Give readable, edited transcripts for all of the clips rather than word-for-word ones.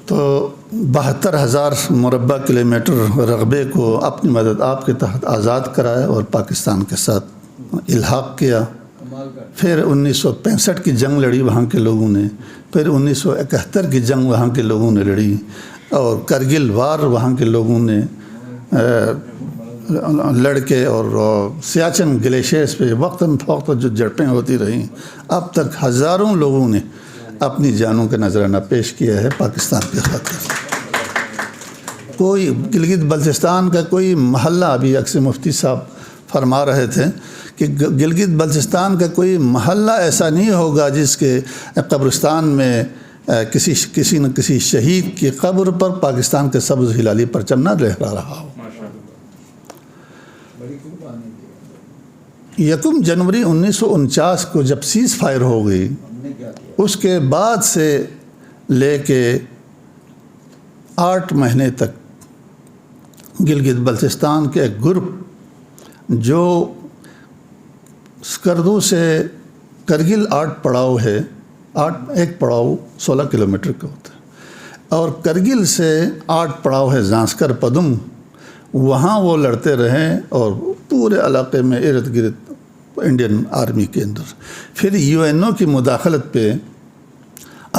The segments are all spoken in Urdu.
تو 72,000 مربع کلومیٹر رقبے کو اپنی مدد آپ کے تحت آزاد کرایا اور پاکستان کے ساتھ الحاق کیا۔ پھر 1965 کی جنگ لڑی وہاں کے لوگوں نے، پھر 1971 کی جنگ وہاں کے لوگوں نے لڑی، اور کرگل وار وہاں کے لوگوں نے لڑ کے، اور سیاچن گلیشیئرز پہ وقتاً فوقتاً جو جھڑپیں ہوتی رہیں، اب تک ہزاروں لوگوں نے اپنی جانوں کا نذرانہ پیش کیا ہے پاکستان کے خاطر۔ کوئی گلگت بلتستان کا کوئی محلہ، ابھی اکثر مفتی صاحب فرما رہے تھے کہ گلگت بلتستان کا کوئی محلہ ایسا نہیں ہوگا جس کے قبرستان میں کسی نہ کسی شہید کی قبر پر پاکستان کے سبز ہلالی پرچم نہ لہرا رہا ہو۔ 1 جنوری 1949 کو جب سیز فائر ہو گئی، اس کے بعد سے لے کے 8 مہینے تک گلگت بلتستان کے ایک گروپ جو سکردو سے کرگل 8 پڑاؤ ہے، ایک پڑاؤ 16 کلومیٹر کا ہوتا ہے، اور کرگل سے 8 پڑاؤ ہے زانسکر پدم، وہاں وہ لڑتے رہے اور پورے علاقے میں ارد گرد انڈین آرمی کے اندر۔ پھر UNO کی مداخلت پہ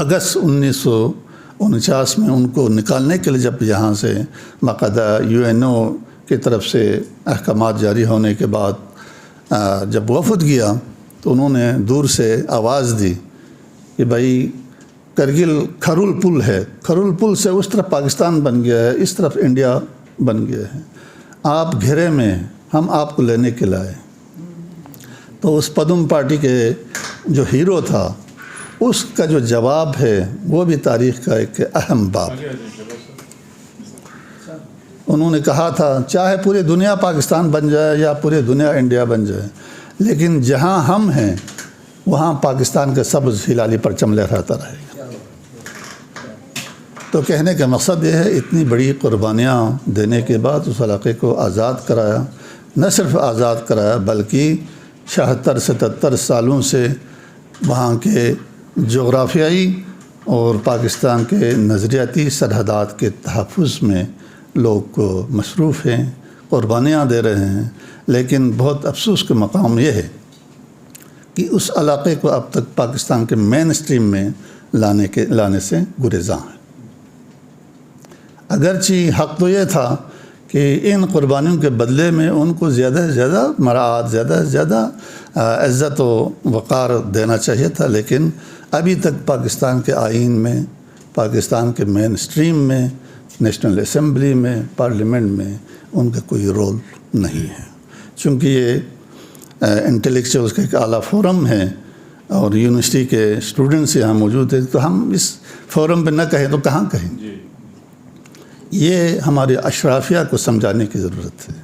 اگست 1949 میں ان کو نکالنے کے لیے جب یہاں سے باقاعدہ UNO کی طرف سے احکامات جاری ہونے کے بعد جب وفد گیا تو انہوں نے دور سے آواز دی کہ بھائی کرگل کھرول پل ہے، کھرول پل سے اس طرف پاکستان بن گیا ہے، اس طرف انڈیا بن گیا ہے، آپ گھیرے میں، ہم آپ کو لینے کے لائے۔ تو اس پدم پارٹی کے جو ہیرو تھا، اس کا جو جواب ہے وہ بھی تاریخ کا ایک اہم باب ہے۔ انہوں نے کہا تھا چاہے پوری دنیا پاکستان بن جائے یا پوری دنیا انڈیا بن جائے، لیکن جہاں ہم ہیں وہاں پاکستان کا سبز ہلالی پرچم لہراتا رہے گا۔ تو کہنے کا مقصد یہ ہے، اتنی بڑی قربانیاں دینے کے بعد اس علاقے کو آزاد کرایا، نہ صرف آزاد کرایا بلکہ 76-77 سالوں سے وہاں کے جغرافیائی اور پاکستان کے نظریاتی سرحدات کے تحفظ میں لوگ کو مصروف ہیں، قربانیاں دے رہے ہیں۔ لیکن بہت افسوس کا مقام یہ ہے کہ اس علاقے کو اب تک پاکستان کے مین اسٹریم میں لانے سے گریزاں ہیں۔ اگرچہ حق تو یہ تھا کہ ان قربانیوں کے بدلے میں ان کو زیادہ سے زیادہ مراعات، زیادہ سے زیادہ عزت و وقار دینا چاہیے تھا، لیکن ابھی تک پاکستان کے آئین میں، پاکستان کے مین اسٹریم میں، نیشنل اسمبلی میں، پارلیمنٹ میں ان کا کوئی رول نہیں ہے۔ چونکہ یہ انٹلیکچوئلس کا ایک اعلیٰ فورم ہے اور یونیورسٹی کے اسٹوڈنٹس یہاں موجود ہیں، تو ہم اس فورم پہ نہ کہیں تو کہاں کہیں؟ یہ ہمارے اشرافیہ کو سمجھانے کی ضرورت ہے،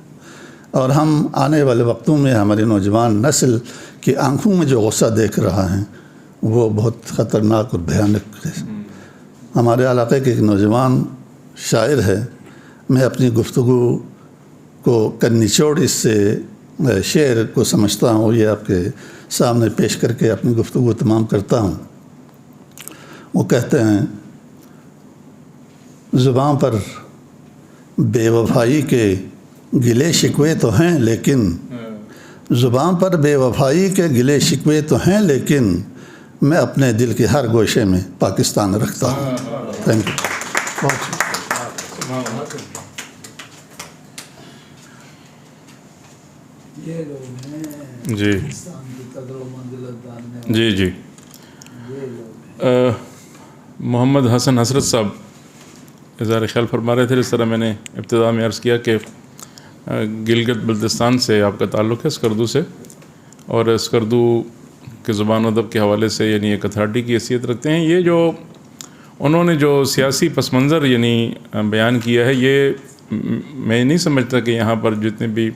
اور ہم آنے والے وقتوں میں ہماری نوجوان نسل کی آنکھوں میں جو غصہ دیکھ رہا ہے وہ بہت خطرناک اور بھیانک ہے۔ ہمارے علاقے کے ایک نوجوان شاعر ہے، میں اپنی گفتگو کو نچوڑ اس سے شعر کو سمجھتا ہوں، یہ آپ کے سامنے پیش کر کے اپنی گفتگو تمام کرتا ہوں۔ وہ کہتے ہیں، زبان پر بے وفائی کے گلے شکوے تو ہیں لیکن، زبان پر بے وفائی کے گلے شکوے تو ہیں لیکن، میں اپنے دل کے ہر گوشے میں پاکستان رکھتا ہوں۔ Thank you. جی جی جی محمد حسن حسرت صاحب اظہار خیال فرما رہے تھے، جس طرح میں نے ابتدا میں عرض کیا کہ گلگت بلتستان سے آپ کا تعلق ہے، سکردو سے، اور سکردو کے زبان و ادب کے حوالے سے یعنی ایک اتھارٹی کی حیثیت رکھتے ہیں۔ یہ جو انہوں نے جو سیاسی پس منظر یعنی بیان کیا ہے، یہ میں نہیں سمجھتا کہ یہاں پر جتنے بھی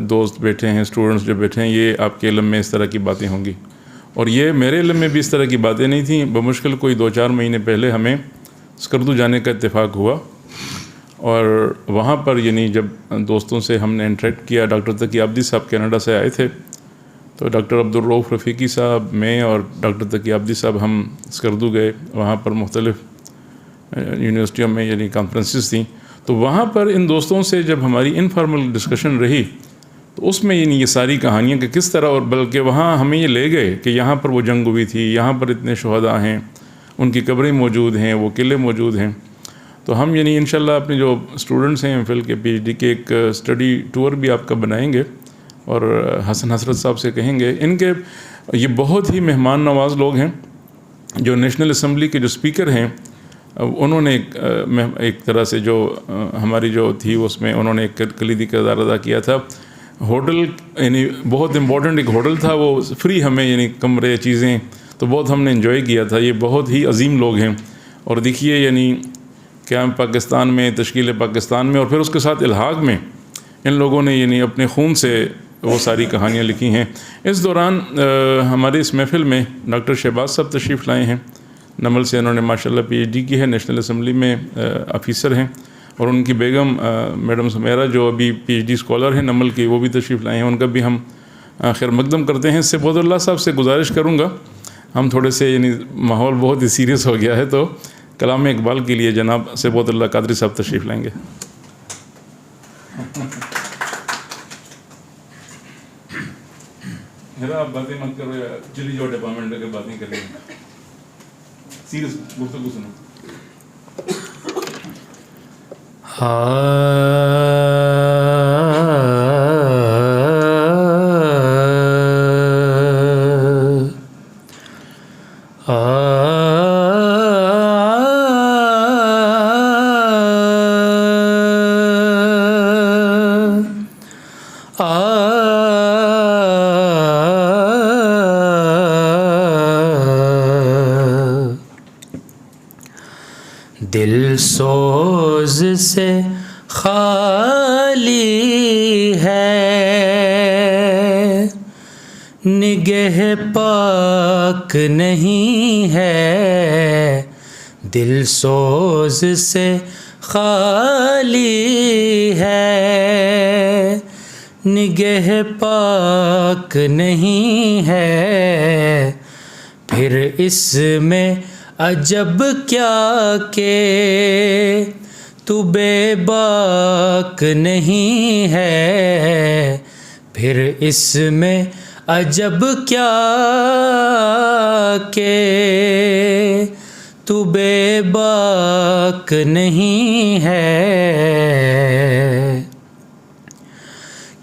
دوست بیٹھے ہیں، اسٹوڈنٹس جو بیٹھے ہیں، یہ آپ کے علم میں اس طرح کی باتیں ہوں گی، اور یہ میرے علم میں بھی اس طرح کی باتیں نہیں تھیں۔ بمشکل کوئی 2-4 مہینے پہلے ہمیں سکردو جانے کا اتفاق ہوا، اور وہاں پر یعنی جب دوستوں سے ہم نے انٹریکٹ کیا، ڈاکٹر تقی عابدی صاحب کینیڈا سے آئے تھے، تو ڈاکٹر عبدالرؤف رفیقی صاحب، میں اور ڈاکٹر تقی عابدی صاحب ہم سکردو گئے، وہاں پر مختلف یونیورسٹیوں میں یعنی کانفرنسز تھیں، تو وہاں پر ان دوستوں سے جب ہماری انفارمل ڈسکشن رہی تو اس میں یعنی یہ ساری کہانیاں کہ کس طرح، اور بلکہ وہاں ہمیں یہ لے گئے کہ یہاں پر وہ جنگ ہوئی تھی، یہاں پر اتنے شہداء ہیں، ان کی قبریں موجود ہیں، وہ قلعے موجود ہیں. تو ہم یعنی انشاءاللہ اپنے جو اسٹوڈنٹس ہیں ایم فل کے پی ایچ ڈی کے ایک اسٹڈی ٹور بھی آپ کا بنائیں گے اور حسن حسرت صاحب سے کہیں گے. ان کے یہ بہت ہی مہمان نواز لوگ ہیں. جو نیشنل اسمبلی کے جو اسپیکر ہیں انہوں نے ایک طرح سے جو ہماری جو تھی اس میں انہوں نے ایک کلیدی کردار ادا کیا تھا. ہوٹل یعنی بہت امپورٹنٹ ایک ہوٹل تھا، وہ فری ہمیں یعنی کمرے چیزیں، تو بہت ہم نے انجوائے کیا تھا. یہ بہت ہی عظیم لوگ ہیں. اور دیکھیے یعنی قیام پاکستان میں، تشکیل پاکستان میں، اور پھر اس کے ساتھ الحاق میں ان لوگوں نے یعنی اپنے خون سے وہ ساری کہانیاں لکھی ہیں. اس دوران ہمارے اس محفل میں ڈاکٹر شہباز صاحب تشریف لائے ہیں. نمل سے انہوں نے ماشاءاللہ پی ایچ ڈی کی ہے، نیشنل اسمبلی میں آفیسر ہیں. اور ان کی بیگم میڈم سمیرہ جو ابھی پی ایچ ڈی اسکالر ہیں نمل کی، وہ بھی تشریف لائے ہیں. ان کا بھی ہم خیر مقدم کرتے ہیں. اس سے بہت اللہ صاحب سے گزارش کروں گا، ہم تھوڑے سے یعنی ماحول بہت ہی سیریس ہو گیا ہے، تو کلام اقبال کے لیے جناب سے بہت اللہ قادری صاحب تشریف لائیں گے. آپ باتیں مت کرو، چلی جاؤ ڈپارٹمنٹ کے باتیں کر رہے ہیں، سیریس گفتگو سنو. دل سوز سے خالی ہے، نگہ پاک نہیں ہے. دل سوز سے خالی ہے، نگہ پاک نہیں ہے. پھر اس میں عجب کیا کہ تو بے باک نہیں ہے. پھر اس میں عجب کیا کہ تو بے باک نہیں ہے.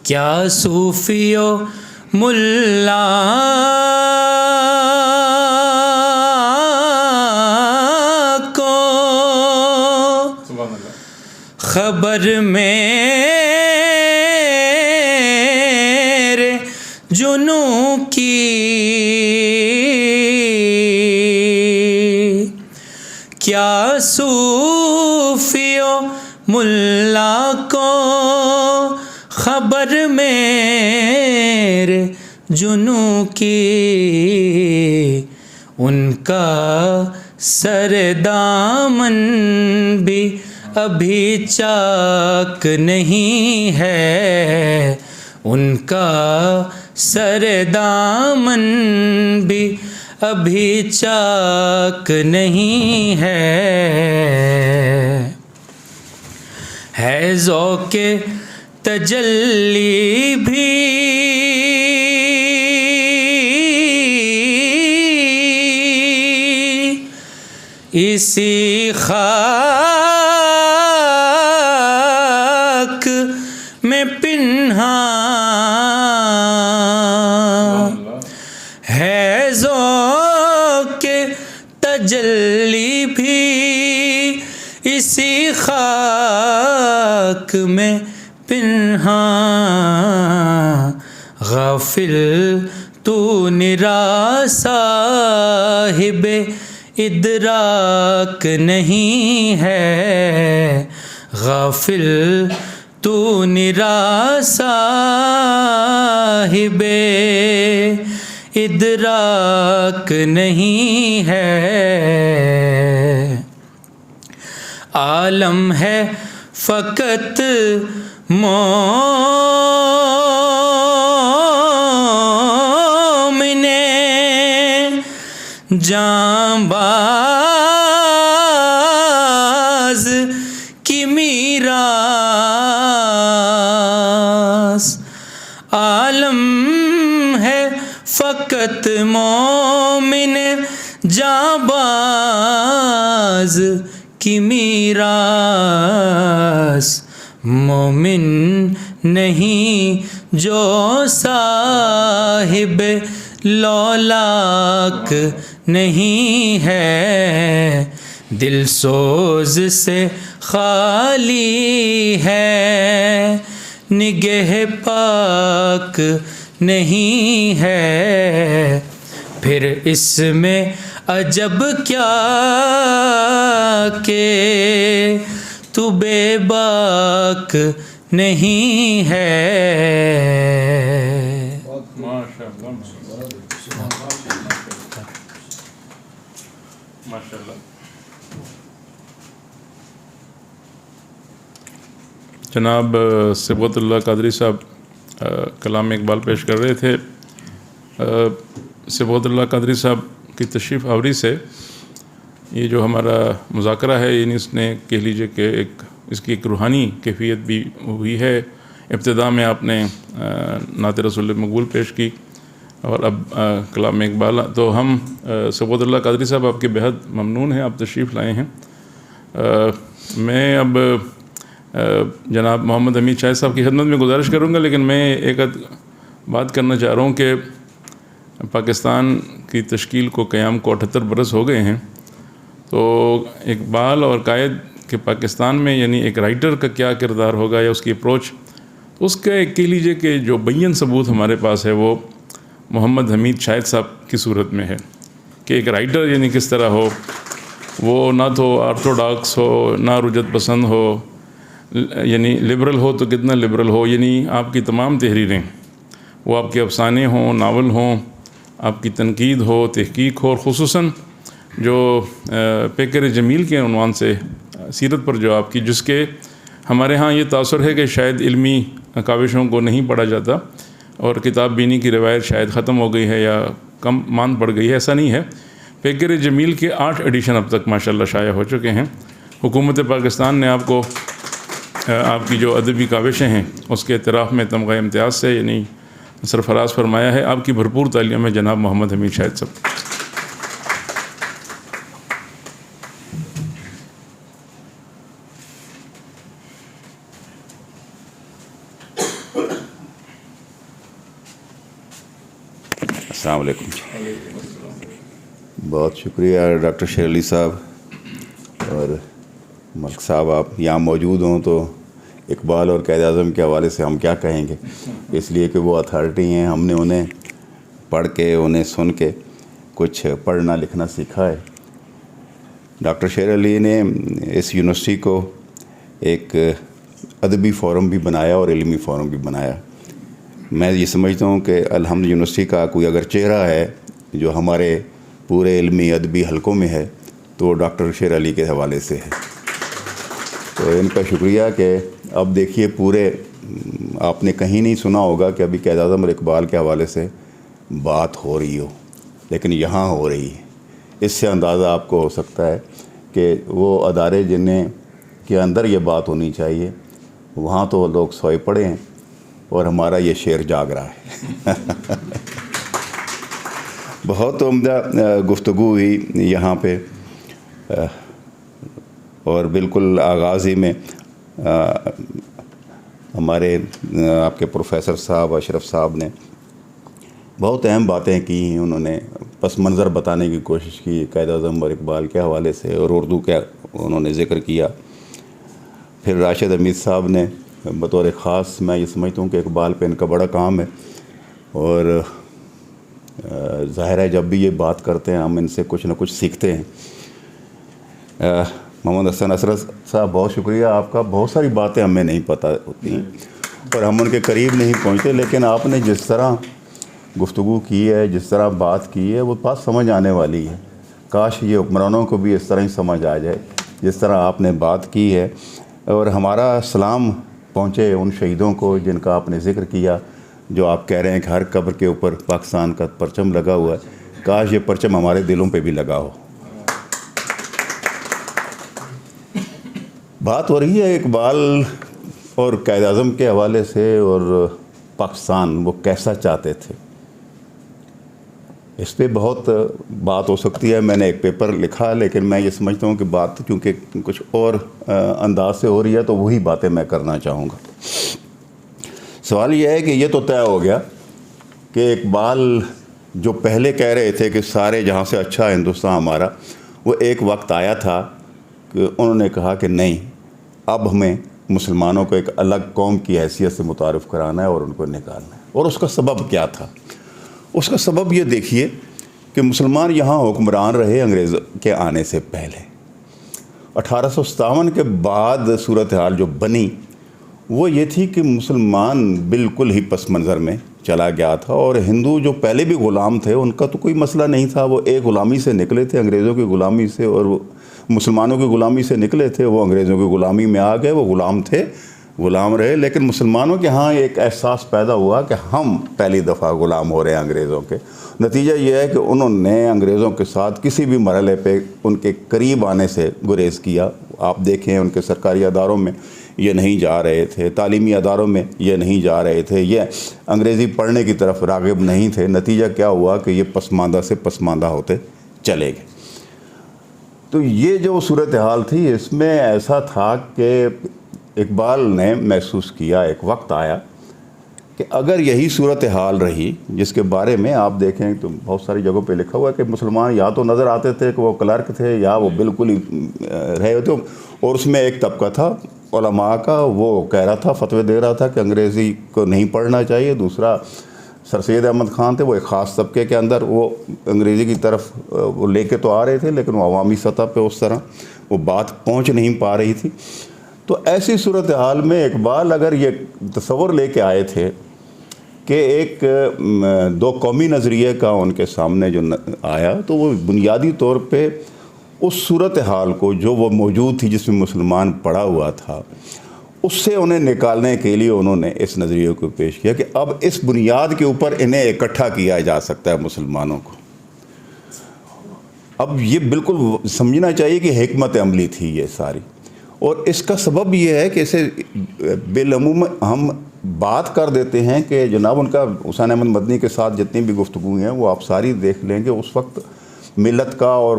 کیا صوفیو ملا خبر میرے جنوں کی، کیا صوفیو ملا کو خبر میرے جنوں کی. ان کا سر دامن بھی ابھی چاک نہیں ہے. ان کا سر دامن بھی ابھی چاک نہیں ہے ذوق تجلی بھی اسی خاک میں پنہاں ہے. ذوق تجلی بھی اسی خاک میں پنہاں. غافل تو نرا صاحب ادراک نہیں ہے. غافل تو نرا صاحب ادراک نہیں ہے. عالم ہے فقط مومن جاں باز فقط مومن جانباز کی میراث، مومن نہیں جو صاحب لولاک نہیں ہے، دل سوز سے خالی ہے، نگہ پاک نہیں ہے، پھر اس میں عجب کیا کہ تو بے باک نہیں ہے۔ ماشاءاللہ۔ جناب صبغت اللہ قادری صاحب کلام اقبال پیش کر رہے تھے۔ صبغت اللہ قادری صاحب کی تشریف آوری سے یہ جو ہمارا مذاکرہ ہے، یعنی اس نے کہہ لیجیے کہ اس کی ایک روحانی کیفیت بھی ہوئی ہے۔ ابتدا میں آپ نے نعت رسول مقبول پیش کی اور اب کلام اقبال، تو ہم صبغت اللہ قادری صاحب آپ کے بہت ممنون ہیں، آپ تشریف لائے ہیں۔ میں اب جناب محمد حمید شاہد صاحب کی خدمت میں گزارش کروں گا، لیکن میں ایک بات کرنا چاہ رہا ہوں کہ پاکستان کی تشکیل کو قیام کو 78 برس ہو گئے ہیں، تو اقبال اور قائد کہ پاکستان میں یعنی ایک رائٹر کا کیا کردار ہوگا یا اس کی اپروچ، اس کا ایک کہہ لیجیے کہ جو بین ثبوت ہمارے پاس ہے وہ محمد حمید شاہد صاحب کی صورت میں ہے کہ ایک رائٹر یعنی کس طرح ہو، وہ نہ تو آرتھوڈاکس ہو، نہ رجت پسند ہو، یعنی لبرل ہو تو کتنا لبرل ہو، یعنی آپ کی تمام تحریریں، وہ آپ کے افسانے ہوں، ناول ہوں، آپ کی تنقید ہو، تحقیق ہو، اور خصوصاً جو پیکر جمیل کے عنوان سے سیرت پر جو آپ کی، جس کے ہمارے ہاں یہ تاثر ہے کہ شاید علمی کاوشوں کو نہیں پڑھا جاتا اور کتاب بینی کی روایت شاید ختم ہو گئی ہے یا کم مان پڑ گئی ہے، ایسا نہیں ہے۔ پیکر جمیل کے 8 ایڈیشن اب تک ماشاءاللہ شائع ہو چکے ہیں۔ حکومت پاکستان نے آپ کو آپ کی جو ادبی کاوشیں ہیں اس کے اعتراف میں تمغہ امتیاز سے یعنی سرفراز فرمایا ہے۔ آپ کی بھرپور تعلیم ہے جناب محمد حمید شاہد صاحب۔ السلام علیکم۔ بہت شکریہ ڈاکٹر شیر علی صاحب اور ملک صاحب، آپ یہاں موجود ہوں تو اقبال اور قائد اعظم کے حوالے سے ہم کیا کہیں گے، اس لیے کہ وہ اتھارٹی ہیں، ہم نے انہیں پڑھ کے انہیں سن کے کچھ پڑھنا لکھنا سیکھا ہے۔ ڈاکٹر شیر علی نے اس یونیورسٹی کو ایک ادبی فورم بھی بنایا اور علمی فورم بھی بنایا۔ میں یہ سمجھتا ہوں کہ الحمد یونیورسٹی کا کوئی اگر چہرہ ہے جو ہمارے پورے علمی ادبی حلقوں میں ہے تو ڈاکٹر شیر علی کے حوالے سے ہے، تو ان کا شکریہ کہ اب دیکھیے پورے آپ نے کہیں نہیں سنا ہوگا کہ ابھی قائد اعظم اور اقبال کے حوالے سے بات ہو رہی ہو، لیکن یہاں ہو رہی ہے۔ اس سے اندازہ آپ کو ہو سکتا ہے کہ وہ ادارے جنہیں کے اندر یہ بات ہونی چاہیے وہاں تو لوگ سوئے پڑے ہیں اور ہمارا یہ شعر جاگ رہا ہے۔ بہت عمدہ گفتگو ہوئی یہاں پہ، اور بالکل آغاز ہی میں ہمارے آپ کے پروفیسر صاحب اشرف صاحب نے بہت اہم باتیں کی ہیں۔ انہوں نے پس منظر بتانے کی کوشش کی قائد اعظم اور اقبال کے حوالے سے، اور اردو کا انہوں نے ذکر کیا۔ پھر راشد حمید صاحب نے بطور خاص، میں یہ سمجھتا ہوں کہ اقبال پہ ان کا بڑا کام ہے، اور ظاہر ہے جب بھی یہ بات کرتے ہیں ہم ان سے کچھ نہ کچھ سیکھتے ہیں۔ محمد حسن حسرت صاحب بہت شکریہ آپ کا، بہت ساری باتیں ہمیں نہیں پتہ ہوتی ہیں اور ہم ان کے قریب نہیں پہنچتے، لیکن آپ نے جس طرح گفتگو کی ہے، جس طرح بات کی ہے، وہ بات سمجھ آنے والی ہے۔ کاش یہ حکمرانوں کو بھی اس طرح ہی سمجھ آ جائے جس طرح آپ نے بات کی ہے، اور ہمارا سلام پہنچے ان شہیدوں کو جن کا آپ نے ذکر کیا، جو آپ کہہ رہے ہیں کہ ہر قبر کے اوپر پاکستان کا پرچم لگا ہوا ہے۔ کاش یہ پرچم ہمارے دلوں پہ بھی لگا ہو۔ بات ہو رہی ہے اقبال اور قائد اعظم کے حوالے سے، اور پاکستان وہ کیسا چاہتے تھے۔ اس پہ بہت بات ہو سکتی ہے. میں نے ایک پیپر لکھا لیکن میں یہ سمجھتا ہوں کہ بات چونکہ کچھ اور انداز سے ہو رہی ہے تو وہی باتیں میں کرنا چاہوں گا. سوال یہ ہے کہ یہ تو طے ہو گیا کہ اقبال جو پہلے کہہ رہے تھے کہ سارے جہاں سے اچھا ہندوستان ہمارا، وہ ایک وقت آیا تھا کہ انہوں نے کہا کہ نہیں، اب ہمیں مسلمانوں کو ایک الگ قوم کی حیثیت سے متعارف کرانا ہے اور ان کو نکالنا ہے. اور اس کا سبب کیا تھا؟ اس کا سبب یہ دیکھیے کہ مسلمان یہاں حکمران رہے انگریز کے آنے سے پہلے. 1857 کے بعد صورتحال جو بنی وہ یہ تھی کہ مسلمان بالکل ہی پس منظر میں چلا گیا تھا، اور ہندو جو پہلے بھی غلام تھے ان کا تو کوئی مسئلہ نہیں تھا. وہ ایک غلامی سے نکلے تھے، انگریزوں کی غلامی سے، اور وہ مسلمانوں کی غلامی سے نکلے تھے، وہ انگریزوں کی غلامی میں آ گئے. وہ غلام تھے، غلام رہے، لیکن مسلمانوں کے ہاں ایک احساس پیدا ہوا کہ ہم پہلی دفعہ غلام ہو رہے ہیں انگریزوں کے. نتیجہ یہ ہے کہ انہوں نے انگریزوں کے ساتھ کسی بھی مرحلے پہ ان کے قریب آنے سے گریز کیا. آپ دیکھیں ان کے سرکاری اداروں میں یہ نہیں جا رہے تھے، تعلیمی اداروں میں یہ نہیں جا رہے تھے، یہ انگریزی پڑھنے کی طرف راغب نہیں تھے. نتیجہ کیا ہوا کہ یہ پسماندہ سے پسماندہ ہوتے چلے گئے. تو یہ جو صورتحال تھی اس میں ایسا تھا کہ اقبال نے محسوس کیا، ایک وقت آیا کہ اگر یہی صورتحال رہی، جس کے بارے میں آپ دیکھیں تو بہت ساری جگہوں پہ لکھا ہوا ہے کہ مسلمان یا تو نظر آتے تھے کہ وہ کلرک تھے یا وہ بالکل ہی رہے ہوتے، اور اس میں ایک طبقہ تھا علماء کا، وہ کہہ رہا تھا، فتوے دے رہا تھا کہ انگریزی کو نہیں پڑھنا چاہیے. دوسرا سر سید احمد خان تھے، وہ ایک خاص طبقے کے اندر وہ انگریزی کی طرف وہ لے کے تو آ رہے تھے لیکن وہ عوامی سطح پہ اس طرح وہ بات پہنچ نہیں پا رہی تھی. تو ایسی صورتحال میں اقبال اگر یہ تصور لے کے آئے تھے کہ ایک دو قومی نظریے کا ان کے سامنے جو آیا، تو وہ بنیادی طور پہ اس صورتحال کو جو وہ موجود تھی جس میں مسلمان پڑا ہوا تھا، اس سے انہیں نکالنے کے لیے انہوں نے اس نظریے کو پیش کیا کہ اب اس بنیاد کے اوپر انہیں اکٹھا کیا جا سکتا ہے مسلمانوں کو. اب یہ بالکل سمجھنا چاہیے کہ حکمت عملی تھی یہ ساری، اور اس کا سبب یہ ہے کہ اسے بالعموم ہم بات کر دیتے ہیں کہ جناب ان کا حسین احمد مدنی کے ساتھ جتنی بھی گفتگو ہیں وہ آپ ساری دیکھ لیں گے. اس وقت ملت کا اور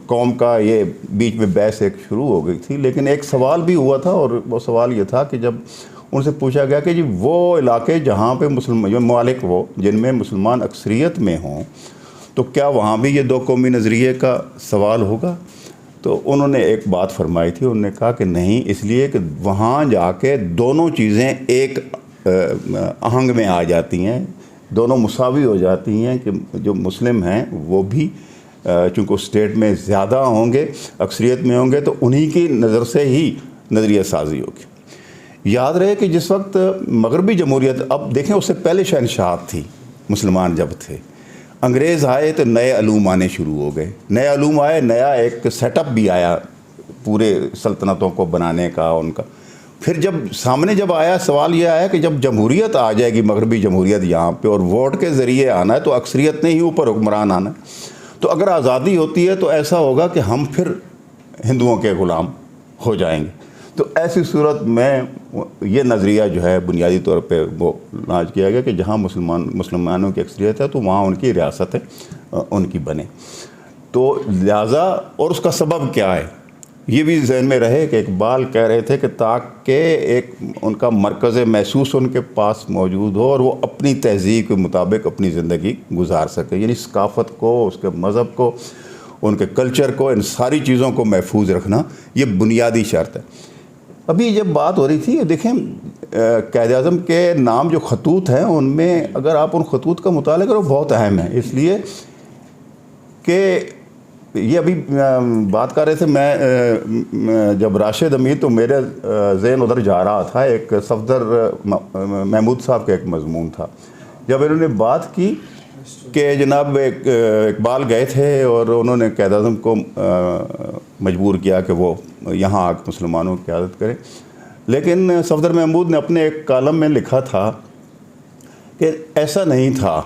قوم کا یہ بیچ میں بحث ایک شروع ہو گئی تھی، لیکن ایک سوال بھی ہوا تھا، اور وہ سوال یہ تھا کہ جب ان سے پوچھا گیا کہ جی وہ علاقے جہاں پہ ممالک وہ جن میں مسلمان اکثریت میں ہوں تو کیا وہاں بھی یہ دو قومی نظریے کا سوال ہوگا؟ تو انہوں نے ایک بات فرمائی تھی، انہوں نے کہا کہ نہیں، اس لیے کہ وہاں جا کے دونوں چیزیں ایک آہنگ میں آ جاتی ہیں، دونوں مساوی ہو جاتی ہیں کہ جو مسلم ہیں وہ بھی چونکہ اس اسٹیٹ میں زیادہ ہوں گے، اکثریت میں ہوں گے، تو انہی کی نظر سے ہی نظریہ سازی ہوگی. یاد رہے کہ جس وقت مغربی جمہوریت، اب دیکھیں اس سے پہلے شہنشاہت تھی، مسلمان جب تھے، انگریز آئے تو نئے علوم آنے شروع ہو گئے، نئے علوم آئے، نیا ایک سیٹ اپ بھی آیا پورے سلطنتوں کو بنانے کا ان کا. پھر جب سامنے جب آیا سوال یہ آیا کہ جب جمہوریت آ جائے گی، مغربی جمہوریت یہاں پہ، اور ووٹ کے ذریعے آنا ہے تو اکثریت نے ہی اوپر حکمران آنا ہے، تو اگر آزادی ہوتی ہے تو ایسا ہوگا کہ ہم پھر ہندوؤں کے غلام ہو جائیں گے. تو ایسی صورت میں یہ نظریہ جو ہے بنیادی طور پہ وہ لاج کیا گیا کہ جہاں مسلمانوں کی اکثریت ہے تو وہاں ان کی ریاست ہے، ان کی بنے. تو لہٰذا، اور اس کا سبب کیا ہے یہ بھی ذہن میں رہے کہ اقبال کہہ رہے تھے کہ تاکہ ایک ان کا مرکز محسوس ان کے پاس موجود ہو اور وہ اپنی تہذیب کے مطابق اپنی زندگی گزار سکے، یعنی ثقافت کو، اس کے مذہب کو، ان کے کلچر کو، ان ساری چیزوں کو محفوظ رکھنا یہ بنیادی شرط ہے. ابھی جب بات ہو رہی تھی، دیکھیں قائد اعظم کے نام جو خطوط ہیں ان میں اگر آپ ان خطوط کا مطالعہ کرو بہت اہم ہے، اس لیے کہ یہ ابھی بات کر رہے تھے میں جب راشد امیر، تو میرے ذہن ادھر جا رہا تھا، ایک صفدر محمود صاحب کا ایک مضمون تھا، جب انہوں نے بات کی کہ جناب اقبال گئے تھے اور انہوں نے قائد اعظم کو مجبور کیا کہ وہ یہاں آ کے مسلمانوں کی قیادت کریں، لیکن صفدر محمود نے اپنے ایک کالم میں لکھا تھا کہ ایسا نہیں تھا،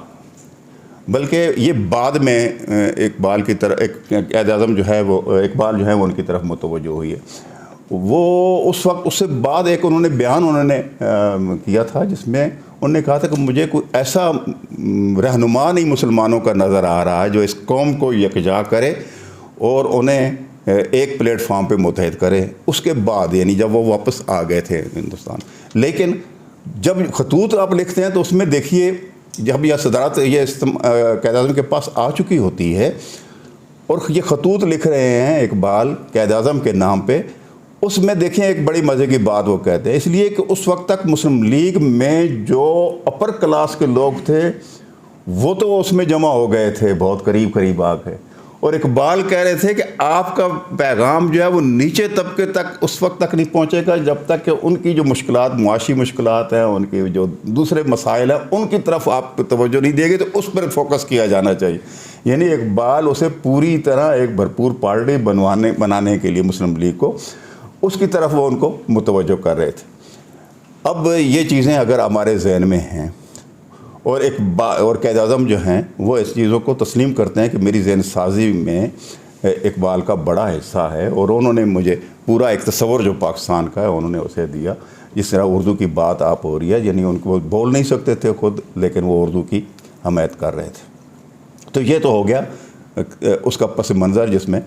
بلکہ یہ بعد میں اقبال کی طرف قائد اعظم جو ہے وہ اقبال جو ہے وہ ان کی طرف متوجہ ہوئی ہے. وہ اس وقت اس سے بعد ایک انہوں نے بیان انہوں نے کیا تھا جس میں انہوں نے کہا تھا کہ مجھے کوئی ایسا رہنما نہیں مسلمانوں کا نظر آ رہا ہے جو اس قوم کو یکجا کرے اور انہیں ایک پلیٹ فارم پہ متحد کرے. اس کے بعد یعنی جب وہ واپس آ گئے تھے ہندوستان. لیکن جب خطوط آپ لکھتے ہیں تو اس میں دیکھیے جب یہ صدارت یہ قائد اعظم کے پاس آ چکی ہوتی ہے اور یہ خطوط لکھ رہے ہیں اقبال قائد اعظم کے نام پہ, اس میں دیکھیں ایک بڑی مزے کی بات وہ کہتے ہیں, اس لیے کہ اس وقت تک مسلم لیگ میں جو اپر کلاس کے لوگ تھے وہ تو اس میں جمع ہو گئے تھے, بہت قریب آ گئے, اور اقبال کہہ رہے تھے کہ آپ کا پیغام جو ہے وہ نیچے طبقے تک اس وقت تک نہیں پہنچے گا جب تک کہ ان کی جو مشکلات, معاشی مشکلات ہیں, ان کے جو دوسرے مسائل ہیں, ان کی طرف آپ توجہ نہیں دیں گے, تو اس پر فوکس کیا جانا چاہیے. یعنی اقبال اسے پوری طرح ایک بھرپور پارٹی بنانے کے لیے مسلم لیگ کو اس کی طرف وہ ان کو متوجہ کر رہے تھے. اب یہ چیزیں اگر ہمارے ذہن میں ہیں اور قائد اعظم جو ہیں وہ اس چیزوں کو تسلیم کرتے ہیں کہ میری ذہن سازی میں اقبال کا بڑا حصہ ہے, اور انہوں نے مجھے پورا ایک تصور جو پاکستان کا ہے انہوں نے اسے دیا. جس طرح اردو کی بات آپ ہو رہی ہے, یعنی ان کو بول نہیں سکتے تھے خود, لیکن وہ اردو کی حمایت کر رہے تھے. تو یہ تو ہو گیا اس کا پس منظر جس میں.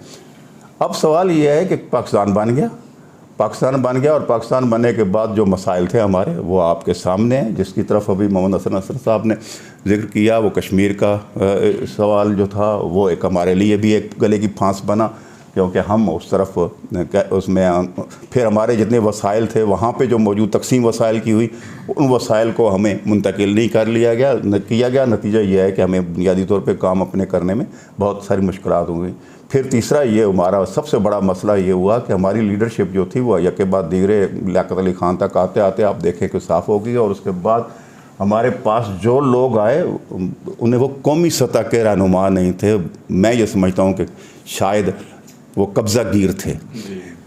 اب سوال یہ ہے کہ پاکستان بن گیا اور پاکستان بننے کے بعد جو مسائل تھے ہمارے وہ آپ کے سامنے ہیں, جس کی طرف ابھی محمد حسن نصرت صاحب نے ذکر کیا. وہ کشمیر کا سوال جو تھا وہ ایک ہمارے لیے بھی ایک گلے کی پھانس بنا, کیونکہ ہم اس طرف اس میں پھر ہمارے جتنے وسائل تھے وہاں پہ جو موجود تقسیم وسائل کی ہوئی, ان وسائل کو ہمیں منتقل نہیں کیا گیا. نتیجہ یہ ہے کہ ہمیں بنیادی طور پہ کام اپنے کرنے میں بہت ساری مشکلات ہو گئیں. پھر تیسرا یہ ہمارا سب سے بڑا مسئلہ یہ ہوا کہ ہماری لیڈرشپ جو تھی وہ یک کے بعد دیگرے لیاقت علی خان تک آتے آپ دیکھیں کہ صاف ہو گئی, اور اس کے بعد ہمارے پاس جو لوگ آئے انہیں وہ قومی سطح کے رہنما نہیں تھے. میں یہ سمجھتا ہوں کہ شاید وہ قبضہ گیر تھے.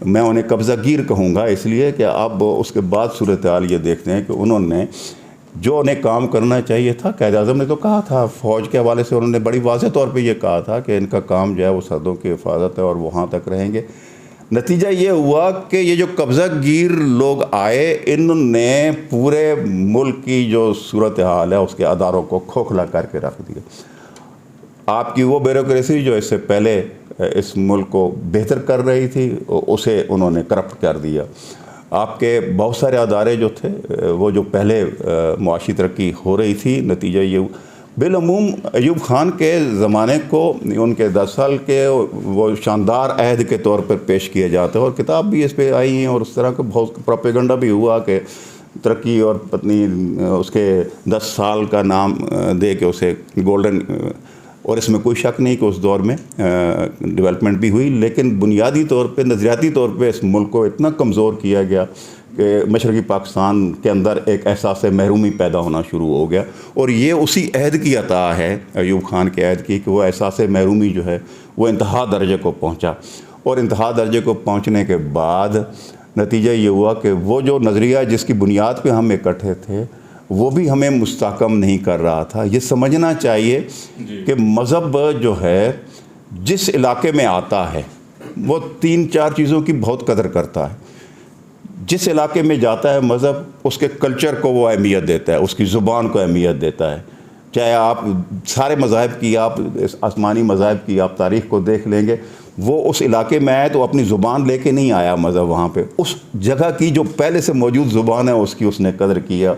میں انہیں قبضہ گیر کہوں گا اس لیے کہ اب اس کے بعد صورتحال یہ دیکھتے ہیں کہ انہوں نے جو انہیں کام کرنا چاہیے تھا, قائد اعظم نے تو کہا تھا فوج کے حوالے سے, انہوں نے بڑی واضح طور پہ یہ کہا تھا کہ ان کا کام جو ہے وہ سرحدوں کی حفاظت ہے اور وہاں تک رہیں گے. نتیجہ یہ ہوا کہ یہ جو قبضہ گیر لوگ آئے انہوں نے پورے ملک کی جو صورتحال ہے اس کے اداروں کو کھوکھلا کر کے رکھ دیا. آپ کی وہ بیوروکریسی جو اس سے پہلے اس ملک کو بہتر کر رہی تھی اسے انہوں نے کرپٹ کر دیا. آپ کے بہت سارے ادارے جو تھے وہ جو پہلے معاشی ترقی ہو رہی تھی, نتیجہ یہ بالعموم ایوب خان کے زمانے کو ان کے 10 سال کے وہ شاندار عہد کے طور پر پیش کیا جاتا ہے, اور کتاب بھی اس پہ آئی ہیں, اور اس طرح کا بہت پروپیگنڈا بھی ہوا کہ ترقی اور پتنی اس کے 10 سال کا نام دے کے اسے گولڈن, اور اس میں کوئی شک نہیں کہ اس دور میں ڈیولپمنٹ بھی ہوئی, لیکن بنیادی طور پہ نظریاتی طور پہ اس ملک کو اتنا کمزور کیا گیا کہ مشرقی پاکستان کے اندر ایک احساس محرومی پیدا ہونا شروع ہو گیا. اور یہ اسی عہد کی عطا ہے ایوب خان کے عہد کی کہ وہ احساس محرومی جو ہے وہ انتہا درجے کو پہنچا, اور انتہا درجے کو پہنچنے کے بعد نتیجہ یہ ہوا کہ وہ جو نظریہ جس کی بنیاد پہ ہم اکٹھے تھے وہ بھی ہمیں مستحکم نہیں کر رہا تھا. یہ سمجھنا چاہیے کہ مذہب جو ہے جس علاقے میں آتا ہے وہ 3-4 چیزوں کی بہت قدر کرتا ہے. جس علاقے میں جاتا ہے مذہب اس کے کلچر کو وہ اہمیت دیتا ہے, اس کی زبان کو اہمیت دیتا ہے. چاہے آپ سارے مذاہب کی, آپ آسمانی مذاہب کی آپ تاریخ کو دیکھ لیں گے, وہ اس علاقے میں آئے تو اپنی زبان لے کے نہیں آیا مذہب وہاں پہ, اس جگہ کی جو پہلے سے موجود زبان ہے اس کی اس نے قدر کیا.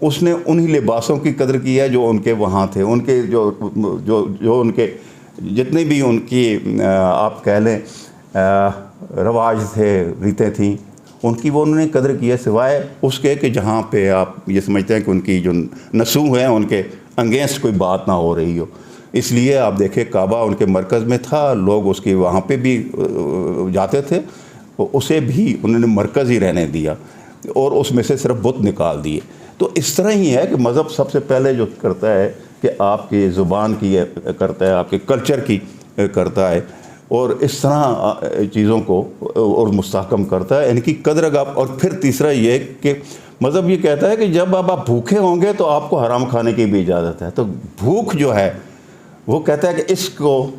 اس نے انہی لباسوں کی قدر کی ہے جو ان کے وہاں تھے, ان کے جو ان کے جتنے بھی ان کی آپ کہہ لیں رواج تھے, ریتیں تھیں, ان کی وہ انہوں نے قدر کی ہے, سوائے اس کے کہ جہاں پہ آپ یہ سمجھتے ہیں کہ ان کی جو نسوح ہیں ان کے انگینسٹ کوئی بات نہ ہو رہی ہو. اس لیے آپ دیکھیں کعبہ ان کے مرکز میں تھا, لوگ اس کی وہاں پہ بھی جاتے تھے, اسے بھی انہوں نے مرکز ہی رہنے دیا اور اس میں سے صرف بت نکال دیے. تو اس طرح ہی ہے کہ مذہب سب سے پہلے جو کرتا ہے کہ آپ کی زبان کی کرتا ہے, آپ کے کلچر کی کرتا ہے, اور اس طرح چیزوں کو اور مستحکم کرتا ہے, ان کی قدر. اور پھر تیسرا یہ کہ مذہب یہ کہتا ہے کہ جب آپ بھوکے ہوں گے تو آپ کو حرام کھانے کی بھی اجازت ہے. تو بھوک جو ہے وہ کہتا ہے کہ اس کو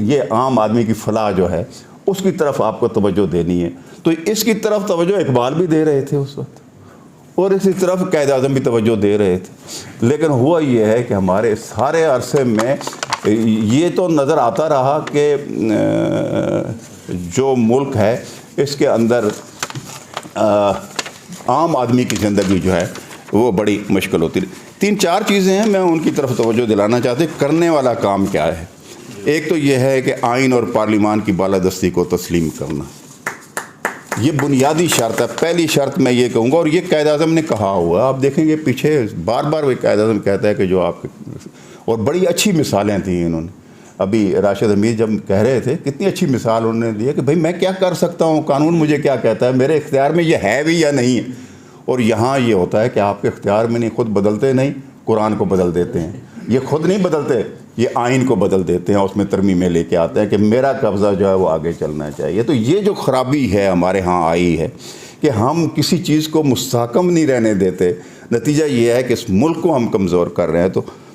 یہ عام آدمی کی فلاح جو ہے اس کی طرف آپ کو توجہ دینی ہے. تو اس کی طرف توجہ اقبال بھی دے رہے تھے اس وقت, اور اسی طرف قائد اعظم بھی توجہ دے رہے تھے، لیکن ہوا یہ ہے کہ ہمارے سارے عرصے میں یہ تو نظر آتا رہا کہ جو ملک ہے اس کے اندر عام آدمی کی زندگی جو ہے وہ بڑی مشکل ہوتی رہی۔ 3-4 چیزیں ہیں، میں ان کی طرف توجہ دلانا چاہتے ہیں۔ کرنے والا کام کیا ہے؟ ایک تو یہ ہے کہ آئین اور پارلیمان کی بالادستی کو تسلیم کرنا، یہ بنیادی شرط ہے۔ پہلی شرط میں یہ کہوں گا، اور یہ قائد اعظم نے کہا ہوا، آپ دیکھیں گے پیچھے بار بار وہ قائد اعظم کہتا ہے کہ جو آپ، اور بڑی اچھی مثالیں تھیں انہوں نے۔ ابھی راشد حمید جب کہہ رہے تھے کتنی اچھی مثال انہوں نے دی ہے کہ بھائی میں کیا کر سکتا ہوں، قانون مجھے کیا کہتا ہے، میرے اختیار میں یہ ہے بھی یا نہیں ہے۔ اور یہاں یہ ہوتا ہے کہ آپ کے اختیار میں نہیں، خود بدلتے نہیں، قرآن کو بدل دیتے ہیں۔ یہ خود نہیں بدلتے، یہ آئین کو بدل دیتے ہیں، اس میں ترمیمیں لے کے آتے ہیں کہ میرا قبضہ جو ہے وہ آگے چلنا چاہیے۔ تو یہ جو خرابی ہے ہمارے ہاں آئی ہے کہ ہم کسی چیز کو مستحکم نہیں رہنے دیتے، نتیجہ یہ ہے کہ اس ملک کو ہم کمزور کر رہے ہیں۔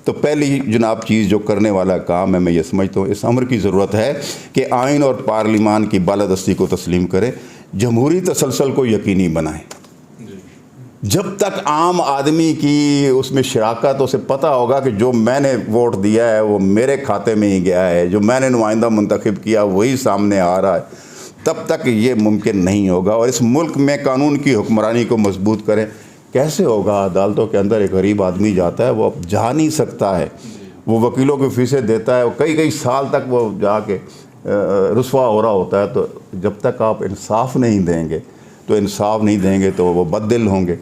تو پہلی جناب چیز جو کرنے والا کام ہے، میں یہ سمجھتا ہوں اس امر کی ضرورت ہے کہ آئین اور پارلیمان کی بالادستی کو تسلیم کریں، جمہوری تسلسل کو یقینی بنائیں۔ جب تک عام آدمی کی اس میں شراکت، اسے پتہ ہوگا کہ جو میں نے ووٹ دیا ہے وہ میرے کھاتے میں ہی گیا ہے، جو میں نے نمائندہ منتخب کیا وہی سامنے آ رہا ہے، تب تک یہ ممکن نہیں ہوگا۔ اور اس ملک میں قانون کی حکمرانی کو مضبوط کریں۔ کیسے ہوگا؟ عدالتوں کے اندر ایک غریب آدمی جاتا ہے، وہ اب جا نہیں سکتا ہے، وہ وکیلوں کی فیسیں دیتا ہے، کئی سال تک وہ جا کے رسوا ہو رہا ہوتا ہے۔ تو جب تک آپ انصاف نہیں دیں گے تو وہ بد دل ہوں گے،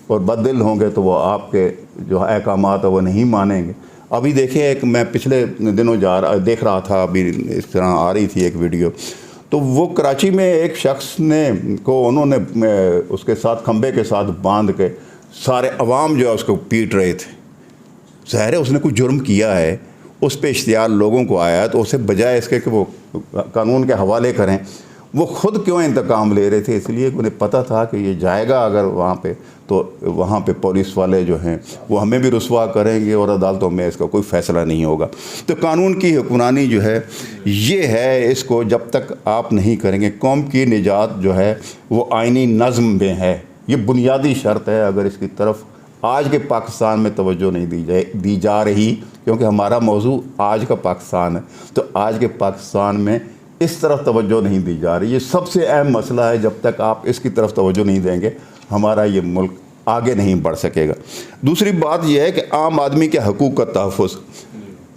اور بد دل ہوں گے تو وہ آپ کے جو احکامات ہیں وہ نہیں مانیں گے۔ ابھی دیکھیں، ایک میں پچھلے دنوں دیکھ رہا تھا، ابھی اس طرح آ رہی تھی ایک ویڈیو، تو وہ کراچی میں ایک شخص انہوں نے اس کے ساتھ کھمبے کے ساتھ باندھ کے سارے عوام جو ہے اس کو پیٹ رہے تھے۔ ظاہر ہے اس نے کوئی جرم کیا ہے، اس پہ اشتعال لوگوں کو آیا ہے، تو اسے بجائے اس کے کہ وہ قانون کے حوالے کریں، وہ خود کیوں انتقام لے رہے تھے؟ اس لیے کہ انہیں پتہ تھا کہ یہ جائے گا اگر وہاں پہ، تو وہاں پہ پولیس والے جو ہیں وہ ہمیں بھی رسوا کریں گے اور عدالتوں میں اس کا کوئی فیصلہ نہیں ہوگا۔ تو قانون کی حکمرانی جو ہے یہ ہے، اس کو جب تک آپ نہیں کریں گے، قوم کی نجات جو ہے وہ آئینی نظم میں ہے، یہ بنیادی شرط ہے۔ اگر اس کی طرف آج کے پاکستان میں توجہ نہیں دی جا رہی، کیونکہ ہمارا موضوع آج کا پاکستان ہے، تو آج کے پاکستان میں اس طرف توجہ نہیں دی جا رہی، یہ سب سے اہم مسئلہ ہے۔ جب تک آپ اس کی طرف توجہ نہیں دیں گے، ہمارا یہ ملک آگے نہیں بڑھ سکے گا۔ دوسری بات یہ ہے کہ عام آدمی کے حقوق کا تحفظ،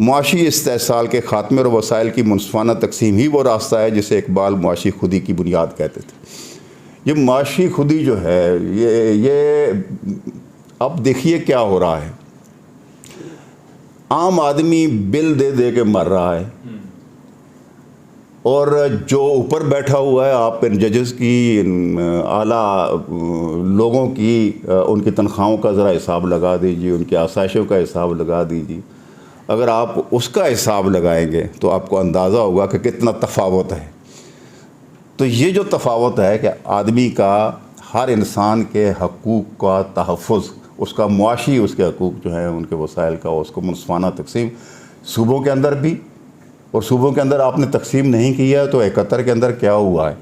معاشی استحصال کے خاتمے اور وسائل کی منصفانہ تقسیم ہی وہ راستہ ہے جسے اقبال معاشی خودی کی بنیاد کہتے تھے۔ یہ معاشی خودی جو ہے، یہ اب دیکھیے کیا ہو رہا ہے۔ عام آدمی بل دے دے کے مر رہا ہے، اور جو اوپر بیٹھا ہوا ہے، آپ ان ججز کی، اعلیٰ لوگوں کی، ان کی تنخواہوں کا ذرا حساب لگا دیجیے، ان کی آسائشوں کا حساب لگا دیجیے۔ اگر آپ اس کا حساب لگائیں گے تو آپ کو اندازہ ہوگا کہ کتنا تفاوت ہے۔ تو یہ جو تفاوت ہے کہ آدمی کا، ہر انسان کے حقوق کا تحفظ، اس کا معاشی، اس کے حقوق جو ہیں، ان کے وسائل کا، اس کو منصفانہ تقسیم، صوبوں کے اندر بھی، اور صوبوں کے اندر آپ نے تقسیم نہیں کیا تو 71 کے اندر کیا ہوا ہے؟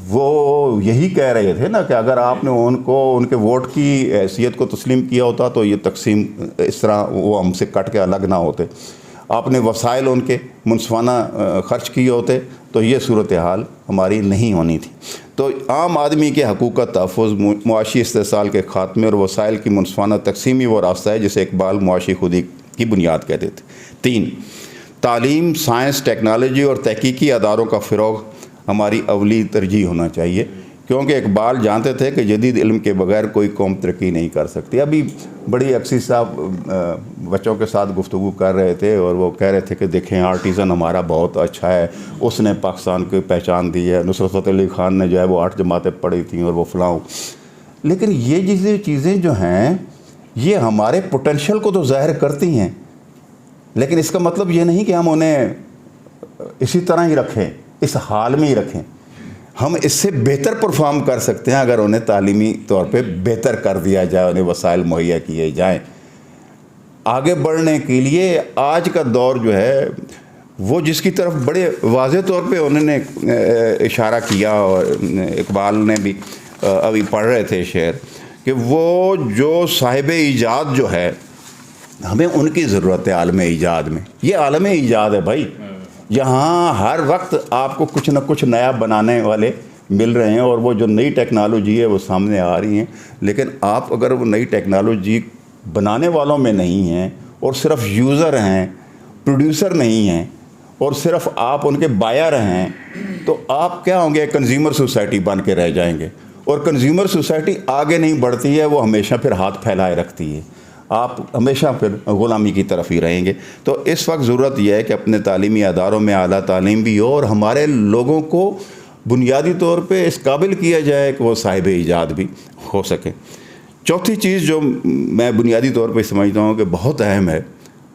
وہ یہی کہہ رہے تھے نا کہ اگر آپ نے ان کو ان کے ووٹ کی حیثیت کو تسلیم کیا ہوتا تو یہ تقسیم اس طرح وہ ہم سے کٹ کے الگ نہ ہوتے، آپ نے وسائل ان کے منصفانہ خرچ کیے ہوتے تو یہ صورتحال ہماری نہیں ہونی تھی۔ تو عام آدمی کے حقوق کا تحفظ، معاشی استحصال کے خاتمے اور وسائل کی منصفانہ تقسیم ہی وہ راستہ ہے جسے اقبال معاشی خودی کی بنیاد کہتے تھے۔ 3، تعلیم، سائنس، ٹیکنالوجی اور تحقیقی اداروں کا فروغ ہماری اولی ترجیح ہونا چاہیے، کیونکہ اقبال جانتے تھے کہ جدید علم کے بغیر کوئی قوم ترقی نہیں کر سکتی۔ ابھی بڑی اکثر صاحب بچوں کے ساتھ گفتگو کر رہے تھے، اور وہ کہہ رہے تھے کہ دیکھیں آرٹیزن ہمارا بہت اچھا ہے، اس نے پاکستان کو پہچان دی ہے، نصرت فتح علی خان نے جو ہے وہ 8 جماعتیں پڑھی تھیں اور وہ فلاں۔ لیکن یہ چیزیں جو ہیں یہ ہمارے پوٹینشیل کو تو ظاہر کرتی ہیں، لیکن اس کا مطلب یہ نہیں کہ ہم انہیں اسی طرح ہی رکھیں، اس حال میں ہی رکھیں۔ ہم اس سے بہتر پرفارم کر سکتے ہیں اگر انہیں تعلیمی طور پہ بہتر کر دیا جائے، انہیں وسائل مہیا کیے جائیں۔ آگے بڑھنے کے لیے آج کا دور جو ہے وہ جس کی طرف بڑے واضح طور پہ انہوں نے اشارہ کیا، اور اقبال نے بھی ابھی پڑھ رہے تھے شعر، کہ وہ جو صاحب ایجاد جو ہے ہمیں ان کی ضرورت ہے عالم ایجاد میں. یہ عالم ایجاد ہے بھائی, یہاں ہر وقت آپ کو کچھ نہ کچھ نیا بنانے والے مل رہے ہیں, اور وہ جو نئی ٹیکنالوجی ہے وہ سامنے آ رہی ہیں. لیکن آپ اگر وہ نئی ٹیکنالوجی بنانے والوں میں نہیں ہیں اور صرف یوزر ہیں, پروڈیوسر نہیں ہیں, اور صرف آپ ان کے بائر ہیں, تو آپ کیا ہوں گے؟ کنزیومر سوسائٹی بن کے رہ جائیں گے. اور کنزیومر سوسائٹی آگے نہیں بڑھتی ہے, وہ ہمیشہ پھر ہاتھ پھیلائے رکھتی ہے, آپ ہمیشہ پھر غلامی کی طرف ہی رہیں گے. تو اس وقت ضرورت یہ ہے کہ اپنے تعلیمی اداروں میں اعلیٰ تعلیم بھی ہو, اور ہمارے لوگوں کو بنیادی طور پہ اس قابل کیا جائے کہ وہ صاحب ایجاد بھی ہو سکیں. چوتھی چیز جو میں بنیادی طور پہ سمجھتا ہوں کہ بہت اہم ہے,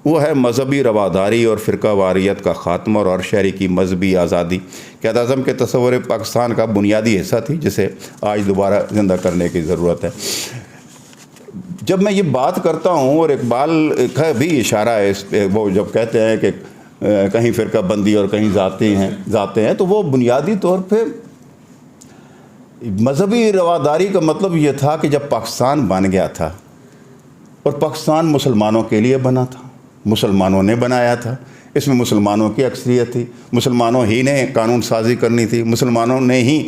وہ ہے مذہبی رواداری اور فرقہ واریت کا خاتمہ اور ہر شہری کی مذہبی آزادی. قائد اعظم کے تصور پاکستان کا بنیادی حصہ تھی, جسے آج دوبارہ زندہ کرنے کی ضرورت ہے. جب میں یہ بات کرتا ہوں, اور اقبال کا بھی اشارہ ہے اس پہ, وہ جب کہتے ہیں کہ کہیں فرقہ بندی اور کہیں ذاتیں ہیں, تو وہ بنیادی طور پہ مذہبی رواداری کا مطلب یہ تھا کہ جب پاکستان بن گیا تھا, اور پاکستان مسلمانوں کے لیے بنا تھا, مسلمانوں نے بنایا تھا, اس میں مسلمانوں کی اکثریت تھی, مسلمانوں ہی نے قانون سازی کرنی تھی, مسلمانوں نے ہی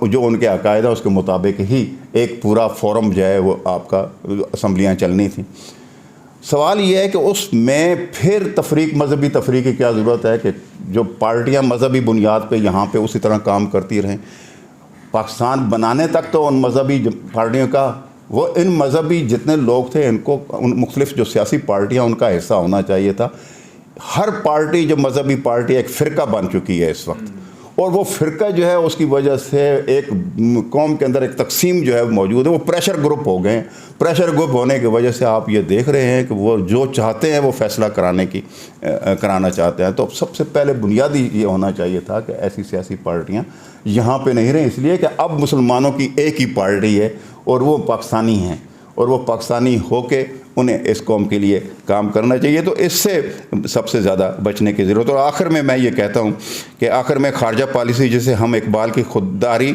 جو ان کے عقائد ہیں اس کے مطابق ہی ایک پورا فورم جو ہے وہ آپ کا اسمبلیاں چلنی تھیں. سوال یہ ہے کہ اس میں پھر مذہبی تفریق کی کیا ضرورت ہے کہ جو پارٹیاں مذہبی بنیاد پہ یہاں پہ اسی طرح کام کرتی رہیں. پاکستان بنانے تک تو ان مذہبی پارٹیوں کا, وہ ان مذہبی جتنے لوگ تھے ان کو, ان مختلف جو سیاسی پارٹیاں ان کا حصہ ہونا چاہیے تھا. ہر پارٹی جو مذہبی پارٹی ایک فرقہ بن چکی ہے اس وقت, اور وہ فرقہ جو ہے اس کی وجہ سے ایک قوم کے اندر ایک تقسیم جو ہے موجود ہے, وہ پریشر گروپ ہو گئے ہیں. پریشر گروپ ہونے کی وجہ سے آپ یہ دیکھ رہے ہیں کہ وہ جو چاہتے ہیں وہ فیصلہ کرانا چاہتے ہیں. تو سب سے پہلے بنیادی یہ ہونا چاہیے تھا کہ ایسی سیاسی پارٹیاں یہاں پہ نہیں رہیں, اس لیے کہ اب مسلمانوں کی ایک ہی پارٹی ہے اور وہ پاکستانی ہیں, اور وہ پاکستانی ہو کے انہیں اس قوم کے لیے کام کرنا چاہیے. تو اس سے سب سے زیادہ بچنے کی ضرورت. اور آخر میں یہ کہتا ہوں کہ آخر میں خارجہ پالیسی جسے ہم اقبال کی خودداری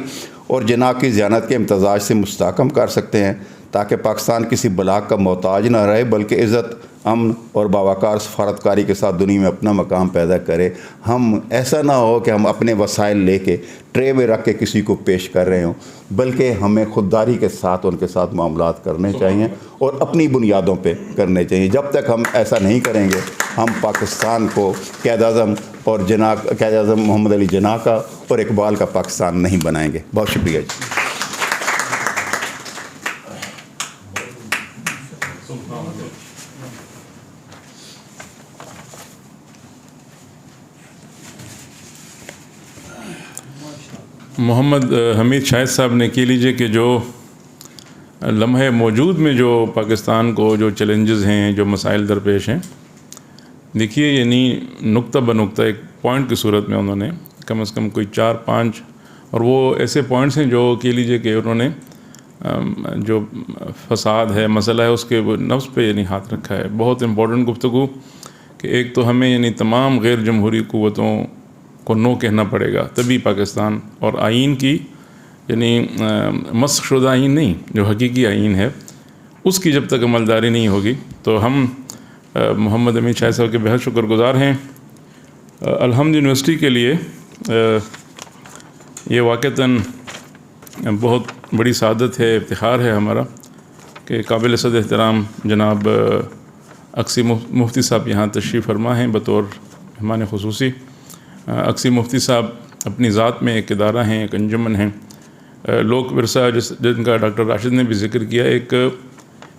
اور جناح کی ذہانت کے امتزاج سے مستحکم کر سکتے ہیں, تاکہ پاکستان کسی بلاک کا محتاج نہ رہے, بلکہ عزت, امن اور باوقار سفارتکاری کے ساتھ دنیا میں اپنا مقام پیدا کرے. ہم ایسا نہ ہو کہ ہم اپنے وسائل لے کے ٹرے میں رکھ کے کسی کو پیش کر رہے ہوں, بلکہ ہمیں خودداری کے ساتھ ان کے ساتھ معاملات کرنے چاہیے اور اپنی بنیادوں پہ کرنے چاہیے. جب تک ہم ایسا نہیں کریں گے, ہم پاکستان کو قائد اعظم محمد علی جناح کا اور اقبال کا پاکستان نہیں بنائیں گے. بہت شکریہ جی. محمد حمید شاہد صاحب نے کہہ لیجیے کہ جو لمحے موجود میں جو پاکستان کو جو چیلنجز ہیں, جو مسائل درپیش ہیں, دیکھیے یعنی نقطہ بنقطہ ایک پوائنٹ کی صورت میں انہوں نے کم از کم کوئی 4-5, اور وہ ایسے پوائنٹس ہیں جو کہہ لیجیے کہ انہوں نے جو فساد ہے, مسئلہ ہے, اس کے نفس پہ یعنی ہاتھ رکھا ہے. بہت امپورٹنٹ گفتگو کہ ایک تو ہمیں یعنی تمام غیر جمہوری قوتوں کو نو کہنا پڑے گا, تبھی پاکستان اور آئین کی یعنی مسخ شدہ آئین نہیں, جو حقیقی آئین ہے اس کی جب تک عملداری نہیں ہوگی تو ہم محمد حمید شاہد صاحب کے بہت شکر گزار ہیں. الحمد یونیورسٹی کے لیے یہ واقعتاً بہت بڑی سعادت ہے, افتخار ہے ہمارا کہ قابل صد احترام جناب اقصی مفتی صاحب یہاں تشریف فرما ہیں بطور مہمان خصوصی. اقصی مفتی صاحب اپنی ذات میں ایک ادارہ ہیں, ایک انجمن ہیں, لوک ورثہ جن کا ڈاکٹر راشد نے بھی ذکر کیا, ایک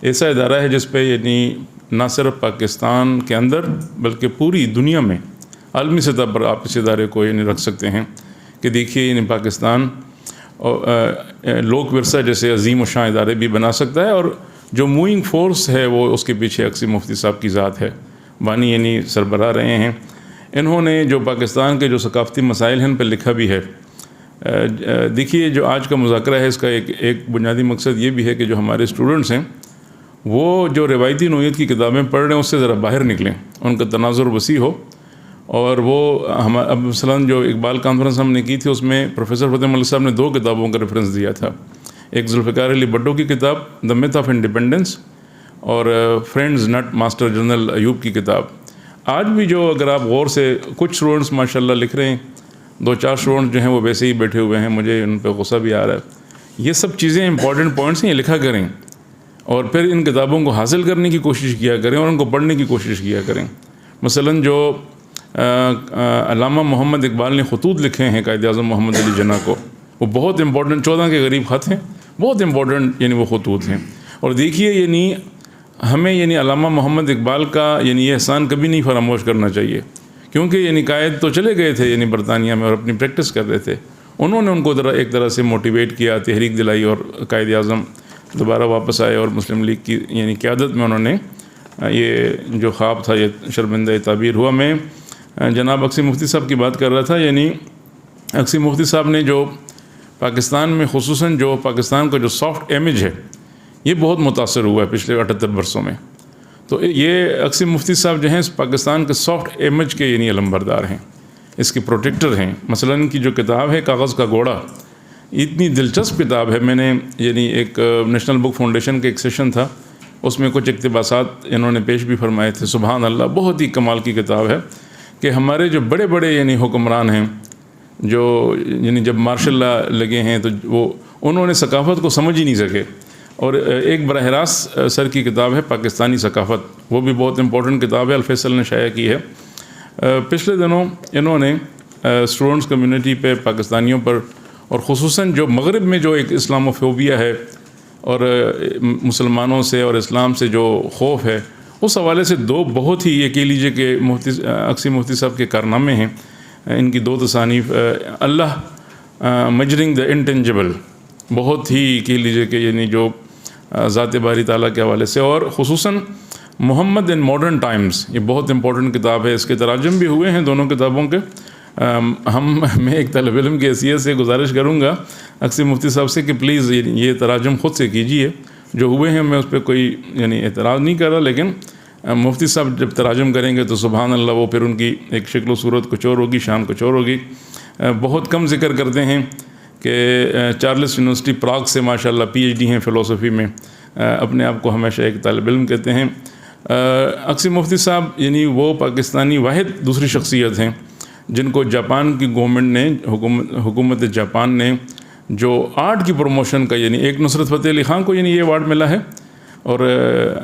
ایسا ادارہ ہے جس پہ یعنی نہ صرف پاکستان کے اندر بلکہ پوری دنیا میں عالمی سطح پر آپ اس ادارے کو یعنی رکھ سکتے ہیں کہ دیکھیے یعنی پاکستان لوک ورثہ جیسے عظیم و شان ادارے بھی بنا سکتا ہے, اور جو موونگ فورس ہے وہ اس کے پیچھے اقصی مفتی صاحب کی ذات ہے. بانی یعنی سربراہ رہے ہیں. انہوں نے جو پاکستان کے جو ثقافتی مسائل ہیں ان پہ لکھا بھی ہے. دیکھیے جو آج کا مذاکرہ ہے اس کا ایک بنیادی مقصد یہ بھی ہے کہ جو ہمارے اسٹوڈنٹس ہیں وہ جو روایتی نوعیت کی کتابیں پڑھ رہے ہیں اس سے ذرا باہر نکلیں, ان کا تناظر وسیع ہو. اور وہ اب مثلاً جو اقبال کانفرنس ہم نے کی تھی اس میں پروفیسر فتح ملک صاحب نے 2 کتابوں کا ریفرنس دیا تھا. ایک ذوالفقار علی بھٹو کی کتاب دا میتھ آف انڈیپینڈنس اور فرینڈز نٹ ماسٹر جنرل ایوب کی کتاب. آج بھی جو اگر آپ غور سے کچھ اسٹوڈنٹس ماشاء اللہ لکھ رہے ہیں, 2-4 اسٹوڈنٹس جو ہیں وہ ویسے ہی بیٹھے ہوئے ہیں, مجھے ان پہ غصہ بھی آ رہا ہے. یہ سب چیزیں امپورٹنٹ پوائنٹس ہیں, یہ لکھا کریں اور پھر ان کتابوں کو حاصل کرنے کی کوشش کیا کریں اور ان کو پڑھنے کی کوشش کیا کریں. مثلاً جو علامہ محمد اقبال نے خطوط لکھے ہیں قائد اعظم محمد علی جناح کو, وہ بہت امپورٹنٹ 14 کے قریب خط ہیں, بہت امپورٹنٹ یعنی وہ خطوط ہیں. اور دیکھیے یعنی ہمیں یعنی علامہ محمد اقبال کا یعنی یہ احسان کبھی نہیں فراموش کرنا چاہیے, کیونکہ یعنی قائد تو چلے گئے تھے یعنی برطانیہ میں اور اپنی پریکٹس کر رہے تھے. انہوں نے ان کو ایک طرح سے موٹیویٹ کیا, تحریک دلائی اور قائد اعظم دوبارہ واپس آئے اور مسلم لیگ کی یعنی قیادت میں انہوں نے یہ جو خواب تھا یہ شرمندہ تعبیر ہوا. میں جناب اقصی مفتی صاحب کی بات کر رہا تھا. یعنی اقصی مفتی صاحب نے جو پاکستان میں خصوصاً جو پاکستان کا جو سافٹ امیج ہے یہ بہت متاثر ہوا ہے پچھلے 78 برسوں میں. تو یہ اقصی مفتی صاحب جو ہیں پاکستان کے سافٹ امیج کے یعنی علمبردار ہیں, اس کے پروٹیکٹر ہیں. مثلا ان کی جو کتاب ہے کاغذ کا گھوڑا, اتنی دلچسپ کتاب ہے. میں نے یعنی ایک نیشنل بک فاؤنڈیشن کے ایک سیشن تھا, اس میں کچھ اقتباسات انہوں نے پیش بھی فرمائے تھے. سبحان اللہ, بہت ہی کمال کی کتاب ہے کہ ہمارے جو بڑے بڑے یعنی حکمران ہیں جو یعنی جب مارشل لا لگے ہیں تو وہ انہوں نے ثقافت کو سمجھ ہی نہیں سکے. اور ایک براہ راست سر کی کتاب ہے پاکستانی ثقافت, وہ بھی بہت امپورٹنٹ کتاب ہے, الفیصل نے شائع کی ہے. پچھلے دنوں انہوں نے اسٹوڈنٹس کمیونٹی پہ پاکستانیوں پر اور خصوصاً جو مغرب میں جو ایک اسلاموفوبیا ہے اور مسلمانوں سے اور اسلام سے جو خوف ہے, اس حوالے سے 2 بہت ہی یہ کہہ لیجیے کہ اقصی مفتی صاحب کے کارنامے ہیں. ان کی 2 تصانیف, اللہ مجرنگ دا انٹینجبل, بہت ہی کہہ لیجیے کہ یعنی جو ذات باری تعالیٰ کے حوالے سے, اور خصوصاً محمد ان ماڈرن ٹائمز, یہ بہت امپورٹنٹ کتاب ہے. اس کے تراجم بھی ہوئے ہیں دونوں کتابوں کے. میں ایک طالب علم کی حیثیت سے گزارش کروں گا اقصی مفتی صاحب سے کہ پلیز یہ تراجم خود سے کیجیے. جو ہوئے ہیں میں اس پہ کوئی یعنی اعتراض نہیں کر رہا, لیکن مفتی صاحب جب تراجم کریں گے تو سبحان اللہ وہ پھر ان کی ایک شکل و صورت کچھ اور ہوگی, شان کچھ اور ہوگی. بہت کم ذکر کرتے ہیں کہ چارلس یونیورسٹی پراگ سے ماشاء اللہ PhD ہیں فلسفی میں, اپنے آپ کو ہمیشہ ایک طالب علم کہتے ہیں. اقصی مفتی صاحب یعنی وہ پاکستانی واحد دوسری شخصیت ہیں جن کو جاپان کی گورنمنٹ نے حکومت جاپان نے جو آرٹ کی پروموشن کا یعنی ایک نصرت فتح علی خان کو یعنی یہ ایوارڈ ملا ہے. اور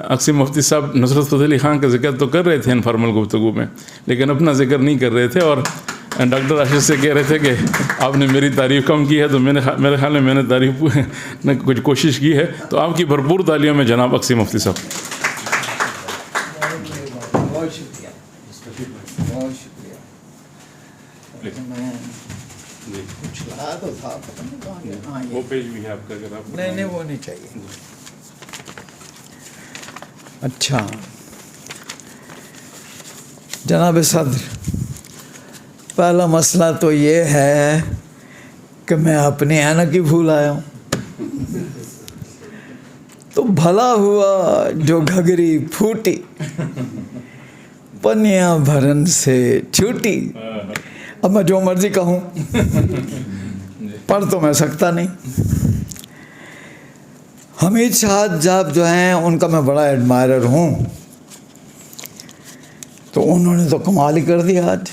اقصی مفتی صاحب نصرت فتح علی خان کا ذکر تو کر رہے تھے انفارمل گفتگو میں, لیکن اپنا ذکر نہیں کر رہے تھے. اور ڈاکٹر راشد سے کہہ رہے تھے کہ آپ نے میری تعریف کم کی ہے, تو میرے خیال میں نے تعریف کچھ کوشش کی ہے. تو آپ کی بھرپور تعلیوں میں جناب اقصی مفتی صاحب. بہت شکریہ, بہت شکریہ. کچھ رہا تو تھا, وہ پیج بھی ہے آپ کا اگر آپ. نہیں وہ نہیں چاہیے. اچھا جناب صدر, پہلا مسئلہ تو یہ ہے کہ میں اپنی اینک ہی بھول آیا ہوں. تو بھلا ہوا جو گھگری پھوٹی, پنیاں بھرن سے چھوٹی. اب میں جو مرضی کہوں, پڑھ تو میں سکتا نہیں. حمید شہاد صاحب جو ہیں ان کا میں بڑا ایڈمائرر ہوں, تو انہوں نے تو کمال ہی کر دیا. آج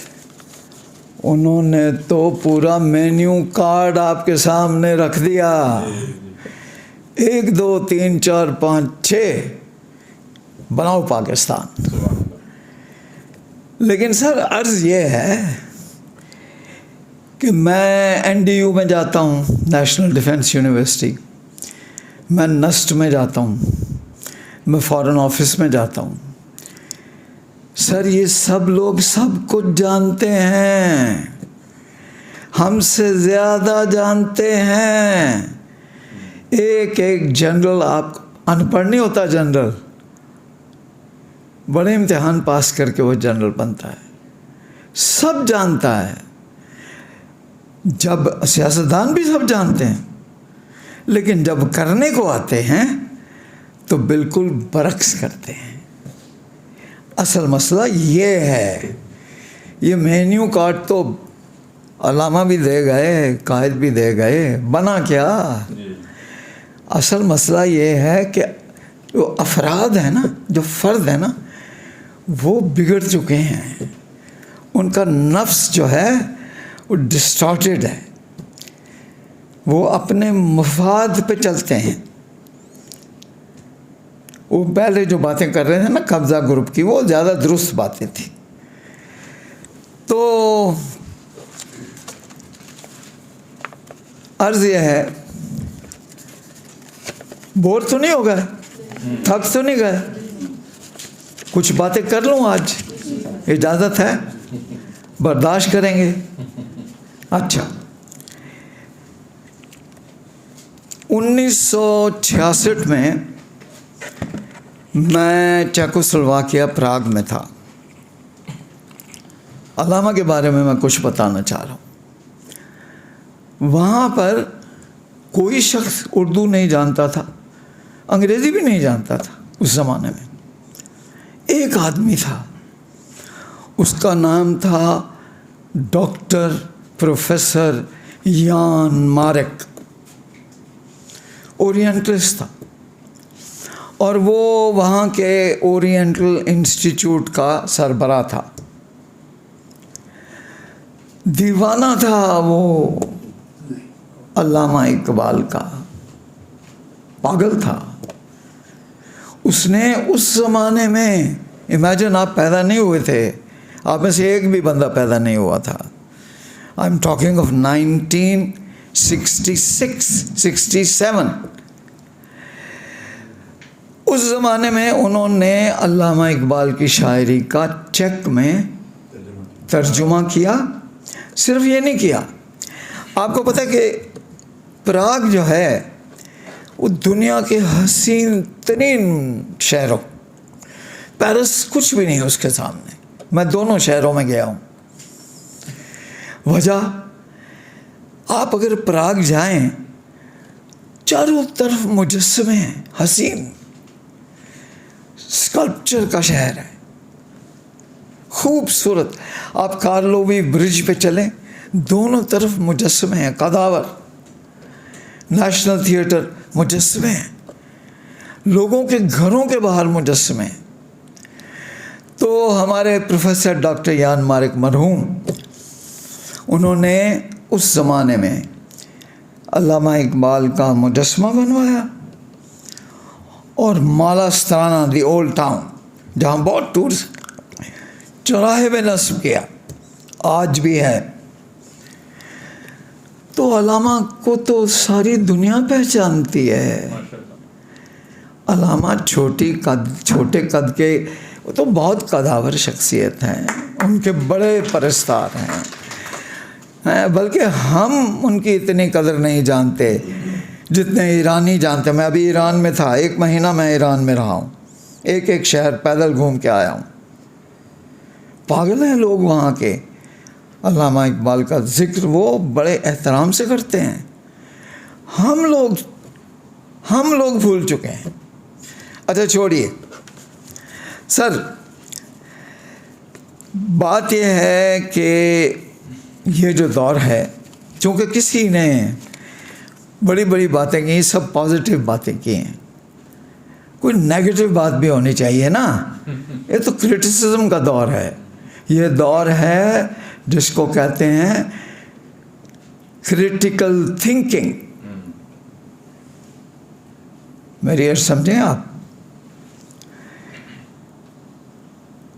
انہوں نے تو پورا مینیو کارڈ آپ کے سامنے رکھ دیا, 1 2 3 4 5 6 بناؤ پاکستان. لیکن سر عرض یہ ہے کہ میں NDU میں جاتا ہوں, نیشنل ڈیفنس یونیورسٹی, میں نسٹ میں جاتا ہوں, میں فارن آفس میں جاتا ہوں. سر یہ سب لوگ سب کچھ جانتے ہیں, ہم سے زیادہ جانتے ہیں. ایک جنرل, آپ ان پڑھ نہیں ہوتا جنرل, بڑے امتحان پاس کر کے وہ جنرل بنتا ہے, سب جانتا ہے. جب سیاستدان بھی سب جانتے ہیں, لیکن جب کرنے کو آتے ہیں تو بالکل برعکس کرتے ہیں. اصل مسئلہ یہ ہے. یہ مینیو کارڈ تو علامہ بھی دے گئے, قائد بھی دے گئے, بنا کیا؟ اصل مسئلہ یہ ہے کہ جو افراد ہیں نا، جو فرد ہیں نا، وہ بگڑ چکے ہیں. ان کا نفس جو ہے وہ ڈسٹارٹیڈ ہے، وہ اپنے مفاد پہ چلتے ہیں. وہ پہلے جو باتیں کر رہے تھے نا قبضہ گروپ کی، وہ زیادہ درست باتیں تھیں. تو عرض یہ ہے، بور تو نہیں ہو گئے، تھک تو نہیں گئے؟ کچھ باتیں کر لوں آج، اجازت ہے؟ برداشت کریں گے؟ اچھا، 1966 میں میں چیکوسلواکیہ پراگ میں تھا. علامہ کے بارے میں کچھ بتانا چاہ رہا ہوں. وہاں پر کوئی شخص اردو نہیں جانتا تھا، انگریزی بھی نہیں جانتا تھا اس زمانے میں. ایک آدمی تھا، اس کا نام تھا ڈاکٹر پروفیسر یان مارک. اورینٹلسٹ تھا، اور وہ وہاں کے اورینٹل انسٹیٹیوٹ کا سربراہ تھا. دیوانہ تھا وہ علامہ اقبال کا، پاگل تھا. اس نے اس زمانے میں، امیجن آپ پیدا نہیں ہوئے تھے، آپ میں سے ایک بھی بندہ پیدا نہیں ہوا تھا. I am talking of 1967. اس زمانے میں انہوں نے علامہ اقبال کی شاعری کا چیک میں ترجمہ کیا. صرف یہ نہیں کیا، آپ کو پتہ ہے کہ پراگ جو ہے وہ دنیا کے حسین ترین شہروں، پیرس کچھ بھی نہیں اس کے سامنے. میں دونوں شہروں میں گیا ہوں. وجہ، آپ اگر پراگ جائیں، چاروں طرف مجسمے ہیں، حسین اسکلپچر کا شہر ہے، خوبصورت. آپ کارلووی برج پہ چلیں، دونوں طرف مجسمے ہیں، قداور. نیشنل تھیٹر مجسمے ہیں، لوگوں کے گھروں کے باہر مجسمے ہیں. تو ہمارے پروفیسر ڈاکٹر یان مارک مرحوم، انہوں نے اس زمانے میں علامہ اقبال کا مجسمہ بنوایا، اور مالا سترانہ دی اولڈ ٹاؤن جہاں بہت ٹورس، چوراہے میں نصب کیا، آج بھی ہے. تو علامہ کو تو ساری دنیا پہچانتی ہے. علامہ چھوٹے قد کے، وہ تو بہت قداور شخصیت ہیں، ان کے بڑے پرستار ہیں، بلکہ ہم ان کی اتنی قدر نہیں جانتے جتنے ایرانی جانتے. میں ابھی ایران میں تھا، 1 مہینہ میں ایران میں رہا ہوں، ایک شہر پیدل گھوم کے آیا ہوں. پاگل ہیں لوگ وہاں کے. علامہ اقبال کا ذکر وہ بڑے احترام سے کرتے ہیں. ہم لوگ بھول چکے ہیں. اچھا چھوڑیے سر، بات یہ ہے کہ یہ جو دور ہے، چونکہ کسی نے بڑی بڑی باتیں کی، سب پازیٹیو باتیں کی ہیں، کوئی نیگیٹو بات بھی ہونی چاہیے نا. یہ تو کرٹیسزم کا دور ہے. یہ دور ہے جس کو کہتے ہیں کریٹیکل تھنکنگ. میری عرض سمجھیں آپ؟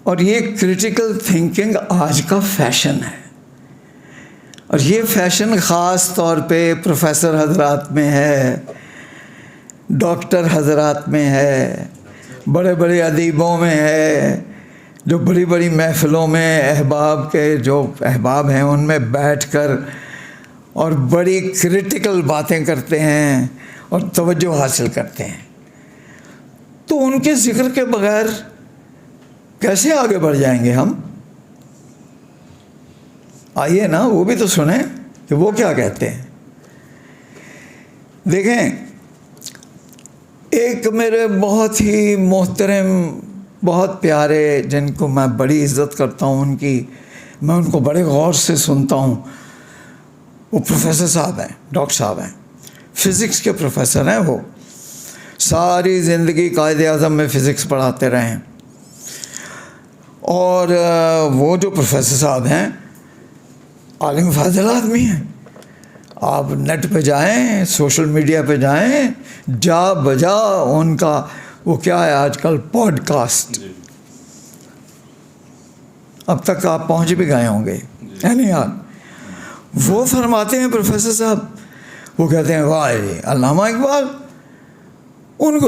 اور یہ کریٹیکل تھنکنگ آج کا فیشن ہے، اور یہ فیشن خاص طور پہ پروفیسر حضرات میں ہے، ڈاکٹر حضرات میں ہے، بڑے بڑے ادیبوں میں ہے، جو بڑی بڑی محفلوں میں احباب کے جو احباب ہیں ان میں بیٹھ کر اور بڑی کریٹیکل باتیں کرتے ہیں اور توجہ حاصل کرتے ہیں. تو ان کے ذکر کے بغیر کیسے آگے بڑھ جائیں گے ہم؟ آئیے نا وہ بھی تو سنیں کہ وہ کیا کہتے ہیں. دیکھیں، ایک میرے بہت ہی محترم، بہت پیارے، جن کو میں بڑی عزت کرتا ہوں، ان کی میں ان کو بڑے غور سے سنتا ہوں. وہ پروفیسر صاحب ہیں، ڈاکٹر صاحب ہیں، فزکس کے پروفیسر ہیں. وہ ساری زندگی قائد اعظم میں فزکس پڑھاتے رہے ہیں. اور وہ جو پروفیسر صاحب ہیں عالم فاضل آدمی ہیں. آپ نیٹ پہ جائیں, سوشل میڈیا پہ جائیں, جا بجا ان کا وہ کیا ہے آج کل پوڈ کاسٹ, اب تک آپ پہنچ بھی گئے ہوں گے. یعنی یار وہ فرماتے ہیں پروفیسر صاحب, وہ کہتے ہیں واہ جی علامہ اقبال, ان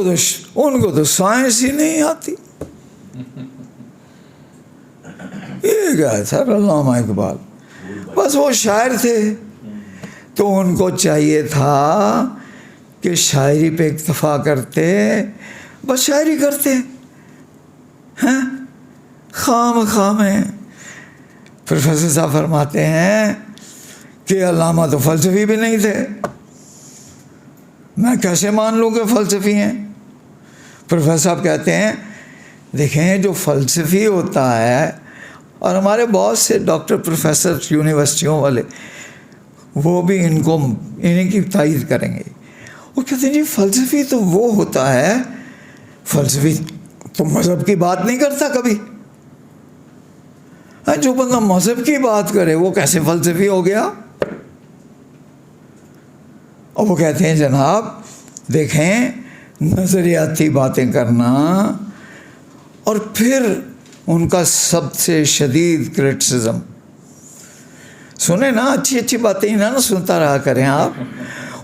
کو تو سائنس ہی نہیں آتی. یہ کیا ہے سر, علامہ اقبال بس وہ شاعر تھے, تو ان کو چاہیے تھا کہ شاعری پہ اکتفا کرتے, بس شاعری کرتے ہیں خام ہیں. پروفیسر صاحب فرماتے ہیں کہ علامہ تو فلسفی بھی نہیں تھے. میں کیسے مان لوں کہ فلسفی ہیں؟ پروفیسر صاحب کہتے ہیں دیکھیں جو فلسفی ہوتا ہے, اور ہمارے بہت سے ڈاکٹر پروفیسر یونیورسٹیوں والے وہ بھی انہیں کی تائید کریں گے. وہ کہتے ہیں جی فلسفی تو وہ ہوتا ہے, فلسفی تو مذہب کی بات نہیں کرتا کبھی. جو بندہ مذہب کی بات کرے وہ کیسے فلسفی ہو گیا؟ اور وہ کہتے ہیں جناب دیکھیں نظریاتی باتیں کرنا, اور پھر ان کا سب سے شدید کرٹیسزم سنیں نا, اچھی باتیں ہی نہ سنتا رہا کریں آپ.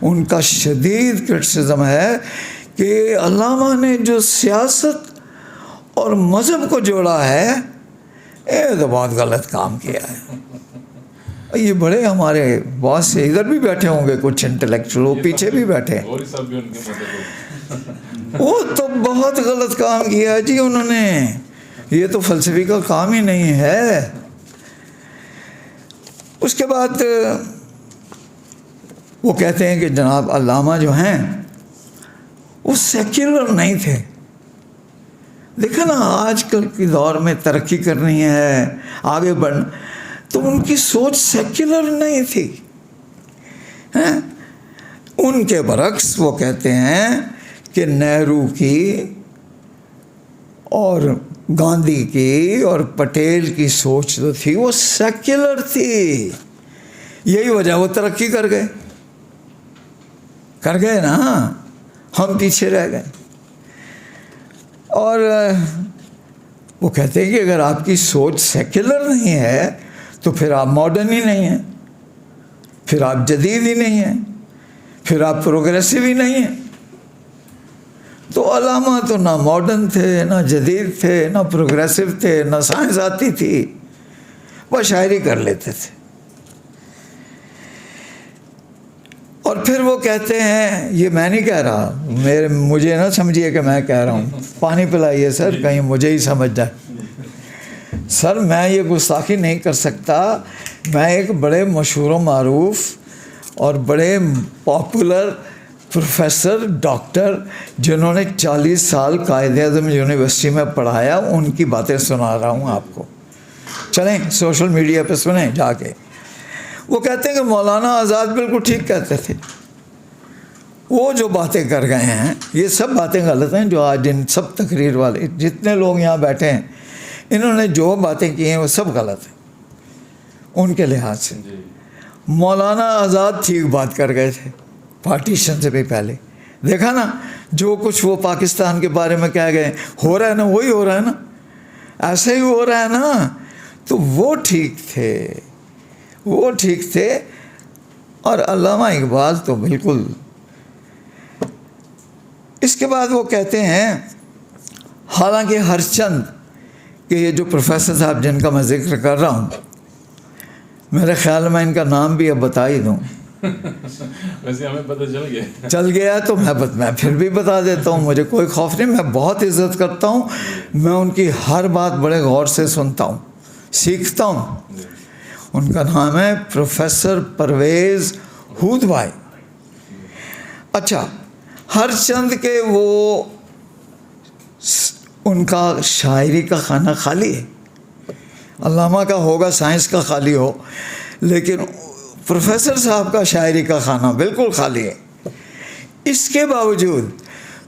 ان کا شدید کرٹیسزم ہے کہ علامہ نے جو سیاست اور مذہب کو جوڑا ہے یہ تو بہت غلط کام کیا ہے. یہ بڑے ہمارے بہت سے ادھر بھی بیٹھے ہوں گے کچھ انٹلیکچوئل, وہ پیچھے بھی بیٹھے ہیں, وہ تو بہت غلط کام کیا جی انہوں نے, یہ تو فلسفی کا کام ہی نہیں ہے. اس کے بعد وہ کہتے ہیں کہ جناب علامہ جو ہیں وہ سیکولر نہیں تھے. دیکھیں نا آج کل کی دور میں ترقی کرنی ہے, آگے بڑھنا, تو ان کی سوچ سیکولر نہیں تھی. ان کے برعکس وہ کہتے ہیں کہ نہرو کی اور گاندھی کی اور پٹیل کی سوچ جو تھی وہ سیکولر تھی. یہی وجہ وہ ترقی کر گئے نا, ہم پیچھے رہ گئے. اور وہ کہتے ہیں کہ اگر آپ کی سوچ سیکولر نہیں ہے تو پھر آپ ماڈرن ہی نہیں ہیں, پھر آپ جدید ہی نہیں ہیں, پھر آپ پروگریسو ہی نہیں ہیں. تو علامہ تو نہ ماڈرن تھے, نہ جدید تھے, نہ پروگریسو تھے, نہ سائنس آتی تھی, وہ شاعری کر لیتے تھے. اور پھر وہ کہتے ہیں, یہ میں نہیں کہہ رہا, مجھے نہ سمجھیے کہ میں کہہ رہا ہوں, پانی پلائیے سر کہیں مجھے ہی سمجھ جائے. سر میں یہ گستاخی نہیں کر سکتا, میں ایک بڑے مشہور و معروف اور بڑے پاپولر پروفیسر ڈاکٹر جنہوں نے 40 سال قائد اعظم یونیورسٹی میں پڑھایا, ان کی باتیں سنا رہا ہوں آپ کو. چلیں سوشل میڈیا پہ سنیں جا کے. وہ کہتے ہیں کہ مولانا آزاد بالکل ٹھیک کہتے تھے. وہ جو باتیں کر گئے ہیں یہ سب باتیں غلط ہیں, جو آج ان سب تقریر والے جتنے لوگ یہاں بیٹھے ہیں انہوں نے جو باتیں کی ہیں وہ سب غلط ہیں ان کے لحاظ سے. مولانا آزاد ٹھیک بات کر گئے تھے پارٹیشن سے بھی پہلے. دیکھا نا جو کچھ وہ پاکستان کے بارے میں کہہ گئے, ہو رہا ہے نا, وہی ہو رہا ہے نا, ایسے ہی ہو رہا ہے نا. تو وہ ٹھیک تھے, اور علامہ اقبال تو بالکل. اس کے بعد وہ کہتے ہیں حالانکہ ہر چند کہ یہ جو پروفیسر صاحب جن کا میں ذکر کر رہا ہوں, میرے خیال میں ان کا نام بھی اب بتا ہی دوں. ویسے ہمیں پتہ چل گیا تو میں پھر بھی بتا دیتا ہوں, مجھے کوئی خوف نہیں, میں بہت عزت کرتا ہوں, میں ان کی ہر بات بڑے غور سے سنتا ہوں, سیکھتا ہوں. ان کا نام ہے پروفیسر پرویز ہود بھائی. اچھا, ہر چند کے وہ ان کا شاعری کا خانہ خالی ہے. علامہ کا ہوگا سائنس کا خالی ہو, لیکن پروفیسر صاحب کا شاعری کا خانہ بالکل خالی ہے. اس کے باوجود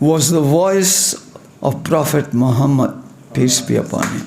was the voice of Prophet Muhammad, peace be upon him.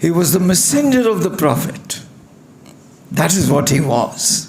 He was the messenger of the prophet. That is what he was.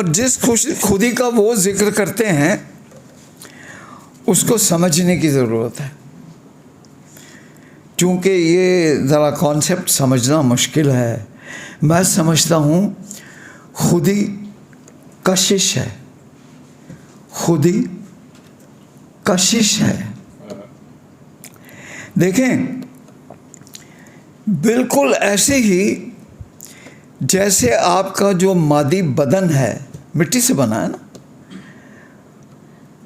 اور جس خودی کا وہ ذکر کرتے ہیں اس کو سمجھنے کی ضرورت ہے، چونکہ یہ ذرا کانسیپٹ سمجھنا مشکل ہے۔ میں سمجھتا ہوں خودی کشش ہے، خودی کشش ہے۔ دیکھیں بالکل ایسے ہی جیسے آپ کا جو مادی بدن ہے مٹی سے بنا ہے نا،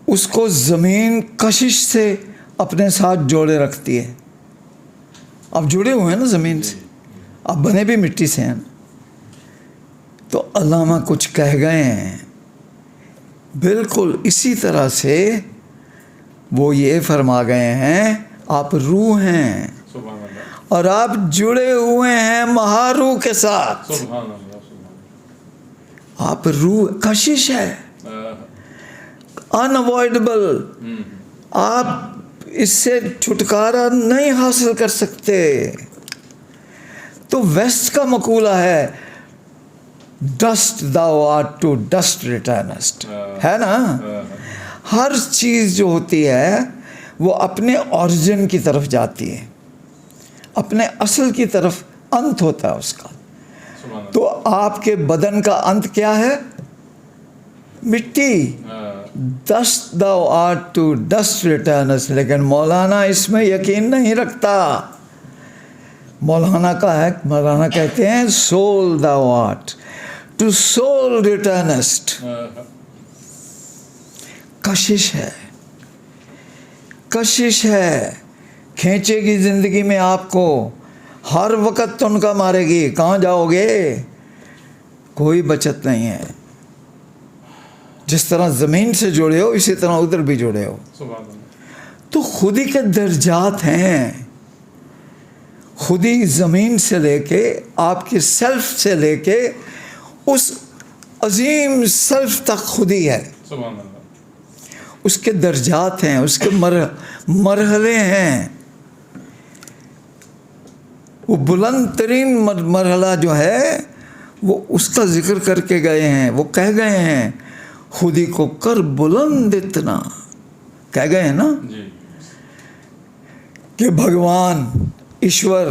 اس کو زمین کشش سے اپنے ساتھ جوڑے رکھتی ہے۔ آپ جڑے ہوئے ہیں نا زمین سے، آپ بنے بھی مٹی سے ہیں نا۔ تو علامہ کچھ کہہ گئے ہیں، بالکل اسی طرح سے وہ یہ فرما گئے ہیں آپ روح ہیں اور آپ جڑے ہوئے ہیں مہاروح کے ساتھ۔ آپ روح کشش ہے، انوائڈبل، آپ اس سے چھٹکارا نہیں حاصل کر سکتے۔ تو ویسٹ کا مقولہ ہے dust thou art to dust returnest، ہے نا؟ ہر چیز جو ہوتی ہے وہ اپنے اوریجن کی طرف جاتی ہے، اپنے اصل کی طرف انت ہوتا ہے اس کا۔ تو آپ کے بدن کا انت کیا ہے؟ مٹی۔ dust thou art to dust returnest، لیکن مولانا اس میں یقین نہیں رکھتا۔ مولانا کا ہے، مولانا کہتے ہیں soul thou art to soul returnest۔ کشش ہے، کشش ہے، کھینچے گی زندگی میں آپ کو، ہر وقت تنکا مارے گی، کہاں جاؤ گے؟ کوئی بچت نہیں ہے۔ جس طرح زمین سے جڑے ہو اسی طرح ادھر بھی جڑے ہو۔ تو خودی کے درجات ہیں، خودی زمین سے لے کے آپ کے سیلف سے لے کے اس عظیم سیلف تک خودی ہے، اس کے درجات ہیں، اس کے مرحلے ہیں۔ وہ بلند ترین مرحلہ جو ہے وہ اس کا ذکر کر کے گئے ہیں، وہ کہہ گئے ہیں خودی کو کر بلند اتنا، کہہ گئے ہیں نا کہ بھگوان ایشور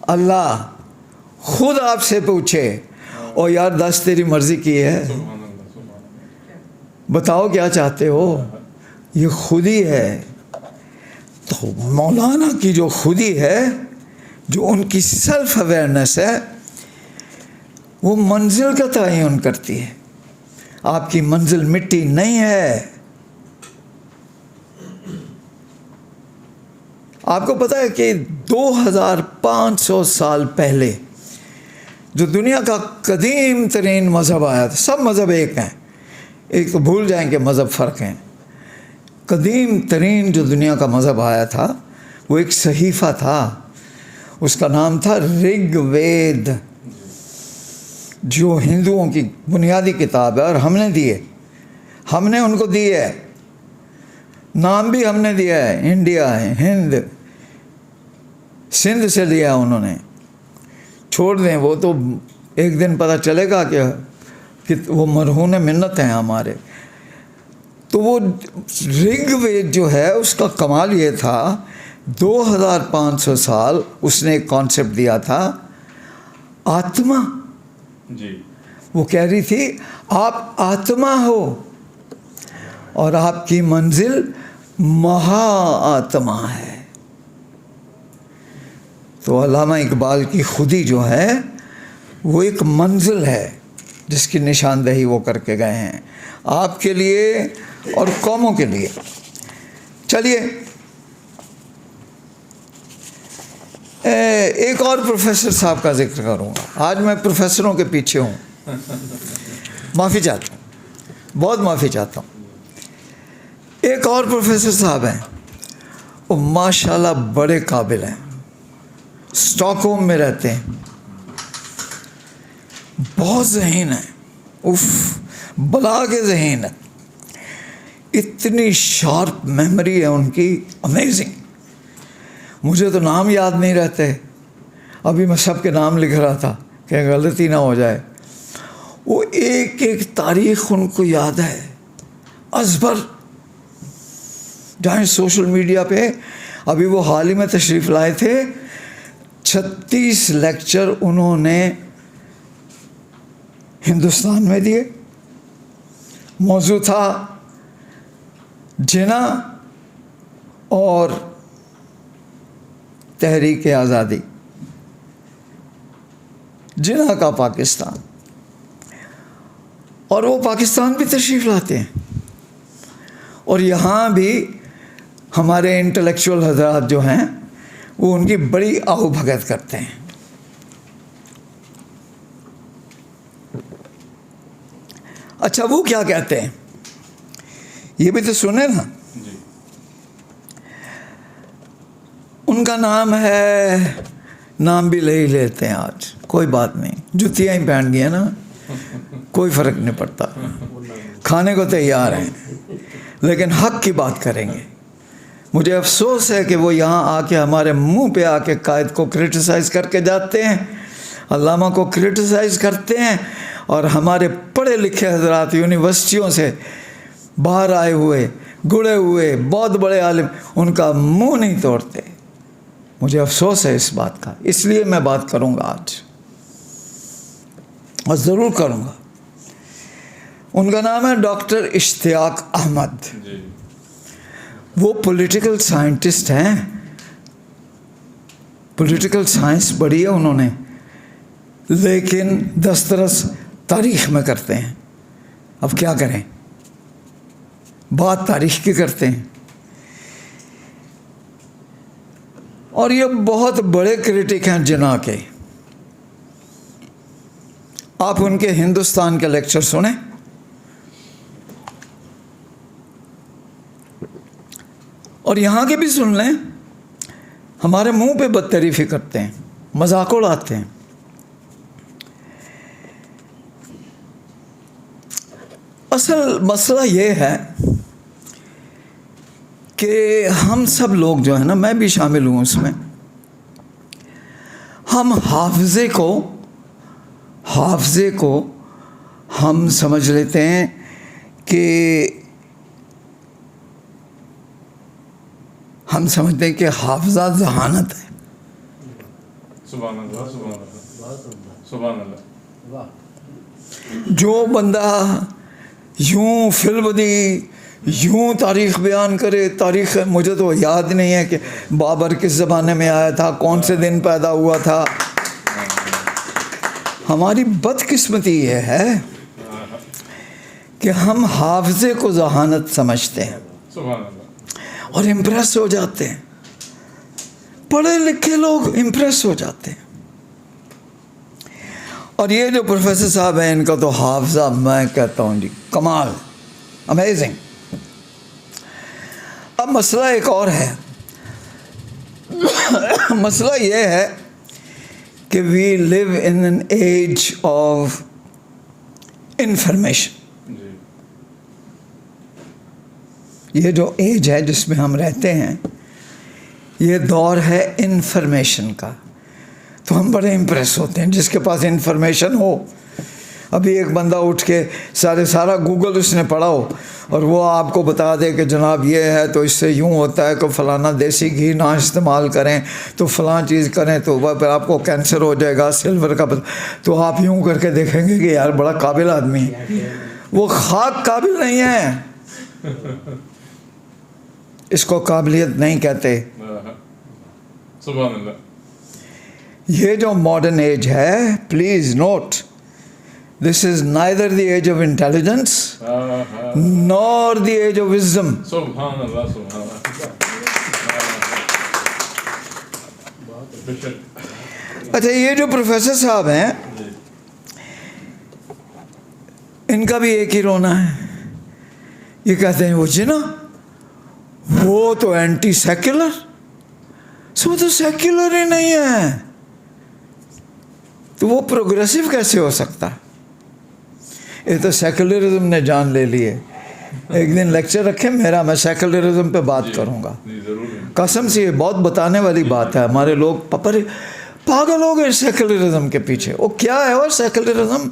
اللہ خود آپ سے پوچھے اور یار دس تیری مرضی کی ہے، بتاؤ کیا چاہتے ہو، یہ خودی ہے۔ تو مولانا کی جو خودی ہے، جو ان کی سیلف اویئرنیس ہے، وہ منزل کا تعین کرتی ہے۔ آپ کی منزل مٹی نہیں ہے۔ آپ کو پتہ ہے کہ 2500 سال پہلے جو دنیا کا قدیم ترین مذہب آیا تھا، سب مذہب ایک ہیں، ایک تو بھول جائیں کہ مذہب فرق ہیں۔ قدیم ترین جو دنیا کا مذہب آیا تھا وہ ایک صحیفہ تھا، اس کا نام تھا رگ وید، جو ہندوؤں کی بنیادی کتاب ہے، اور ہم نے دیے، ہم نے ان کو دی ہے، نام بھی ہم نے دیا ہے، انڈیا ہے، ہند، سندھ سے لیا انہوں نے۔ چھوڑ دیں، وہ تو ایک دن پتہ چلے گا کہ وہ مرہون منت ہیں ہمارے۔ تو وہ رگ وید جو ہے اس کا کمال یہ تھا، 2500 سال اس نے ایک کانسیپٹ دیا تھا، آتما۔ وہ کہہ رہی تھی آپ آتما ہو اور آپ کی منزل مہا آتما ہے۔ تو علامہ اقبال کی خودی جو ہے وہ ایک منزل ہے جس کی نشاندہی وہ کر کے گئے ہیں آپ کے لیے اور قوموں کے لیے۔ چلیے ایک اور پروفیسر صاحب کا ذکر کروں گا۔ آج میں پروفیسروں کے پیچھے ہوں، معافی چاہتا ہوں، بہت معافی چاہتا ہوں۔ ایک اور پروفیسر صاحب ہیں، وہ ماشاءاللہ بڑے قابل ہیں، اسٹاک ہوم میں رہتے ہیں، بہت ذہین ہیں، بلا کے ذہین ہے، اتنی شارپ میموری ہے ان کی، امیزنگ۔ مجھے تو نام یاد نہیں رہتے، ابھی میں سب کے نام لکھ رہا تھا کہ غلطی نہ ہو جائے۔ وہ ایک ایک تاریخ ان کو یاد ہے ازبر. جائیں سوشل میڈیا پہ، ابھی وہ حال ہی میں تشریف لائے تھے، 36 لیکچر انہوں نے ہندوستان میں دیے. موضوع تھا جناح اور تحریک آزادی، جناح کا پاکستان. اور وہ پاکستان بھی تشریف لاتے ہیں، اور یہاں بھی ہمارے انٹلیکچوئل حضرات جو ہیں وہ ان کی بڑی آؤ بھگت کرتے ہیں. اچھا وہ کیا کہتے ہیں یہ بھی تو سنیں نا. ان کا نام ہے، نام بھی لے ہی لیتے ہیں آج، کوئی بات نہیں، جتیاں ہی پہن گئی ہیں نا، کوئی فرق نہیں پڑتا، کھانے کو تیار ہیں، لیکن حق کی بات کریں گے. مجھے افسوس ہے کہ وہ یہاں آ کے ہمارے منہ پہ آ کے قائد کو کرٹیسائز کر کے جاتے ہیں، علامہ کو کرٹیسائز کرتے ہیں، اور ہمارے پڑھے لکھے حضرات یونیورسٹیوں سے باہر آئے ہوئے گڑے ہوئے بہت بڑے عالم ان کا منہ نہیں توڑتے. مجھے افسوس ہے اس بات کا، اس لیے میں بات کروں گا آج، اور ضرور کروں گا. ان کا نام ہے ڈاکٹر اشتیاق احمد. وہ پولیٹیکل سائنٹسٹ ہیں، پولیٹیکل سائنس پڑھی ہے انہوں نے، لیکن دسترس تاریخ میں کرتے ہیں. اب کیا کریں، بات تاریخ کی کرتے ہیں. اور یہ بہت بڑے کریٹک ہیں جناح کے. آپ ان کے ہندوستان کے لیکچر سنیں، اور یہاں کے بھی سن لیں. ہمارے منہ پہ بدتعریفی کرتے ہیں، مذاق اڑاتے ہیں. اصل مسئلہ یہ ہے کہ ہم سب لوگ جو ہیں نا، میں بھی شامل ہوں اس میں، ہم حافظے کو ہم سمجھ لیتے ہیں کہ ہم سمجھتے ہیں کہ حافظہ ذہانت ہے. سبحان اللہ، سبحان اللہ، سبحان اللہ. جو بندہ یوں فی البدی یوں تاریخ بیان کرے، تاریخ مجھے تو یاد نہیں ہے کہ بابر کس زمانے میں آیا تھا، کون سے دن پیدا ہوا تھا. ہماری بدقسمتی یہ ہے کہ ہم حافظے کو ذہانت سمجھتے ہیں اور امپریس ہو جاتے ہیں. پڑھے لکھے لوگ امپریس ہو جاتے ہیں. اور یہ جو پروفیسر صاحب ہیں ان کا تو حافظہ میں کہتا ہوں جی کمال، امیزنگ. اب مسئلہ ایک اور ہے. مسئلہ یہ ہے کہ we live in an age of information. یہ جو ایج ہے جس میں ہم رہتے ہیں، یہ دور ہے انفارمیشن کا. تو ہم بڑے امپریس ہوتے ہیں جس کے پاس انفارمیشن ہو. ابھی ایک بندہ اٹھ کے سارا گوگل اس نے پڑھا ہو اور وہ آپ کو بتا دے کہ جناب یہ ہے تو اس سے یوں ہوتا ہے کہ فلانا دیسی گھی نہ استعمال کریں تو فلاں چیز کریں تو پھر آپ کو کینسر ہو جائے گا، سلور کا، تو آپ یوں کر کے دیکھیں گے کہ یار بڑا قابل آدمی ہے. وہ خاک قابل نہیں ہے، اس کو قابلیت نہیں کہتے. سبحان اللہ. یہ جو ماڈرن ایج ہے، please note, this is neither the age of intelligence nor the age of wisdom. سبحان اللہ، سبحان اللہ. اچھا یہ جو پروفیسر صاحب ہیں ان کا بھی ایک ہی رونا ہے. یہ کہتے ہیں وہ جناح وہ تو اینٹی سیکولر، وہ تو سیکولر ہی نہیں ہے، تو وہ پروگریسو کیسے ہو سکتا ہے؟ یہ تو سیکولرزم نے جان لے لی ہے. ایک دن لیکچر رکھیں میرا، میں سیکولرزم پہ بات کروں گا. قسم سے یہ بہت بتانے والی بات ہے. ہمارے لوگ پاگل ہو گئے سیکولرزم کے پیچھے. وہ کیا ہے وہ سیکولرزم؟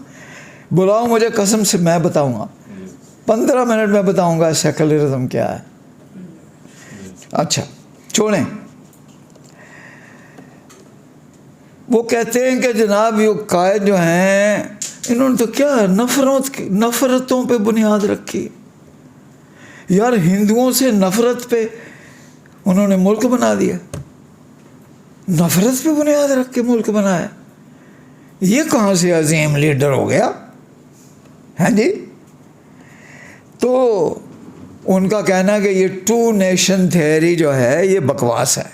بلاؤ مجھے قسم سے، میں بتاؤں گا 15 منٹ میں بتاؤں گا سیکولرزم کیا ہے. اچھا چھوڑیں. وہ کہتے ہیں کہ جناب یہ قائد جو ہیں انہوں نے تو کیا نفرتوں پہ بنیاد رکھی. یار ہندوؤں سے نفرت پہ انہوں نے ملک بنا دیا، نفرت پہ بنیاد رکھ کے ملک بنایا. یہ کہاں سے عظیم لیڈر ہو گیا؟ ہیں جی. تو ان کا کہنا کہ یہ 2 نیشن تھیوری جو ہے یہ بکواس ہے،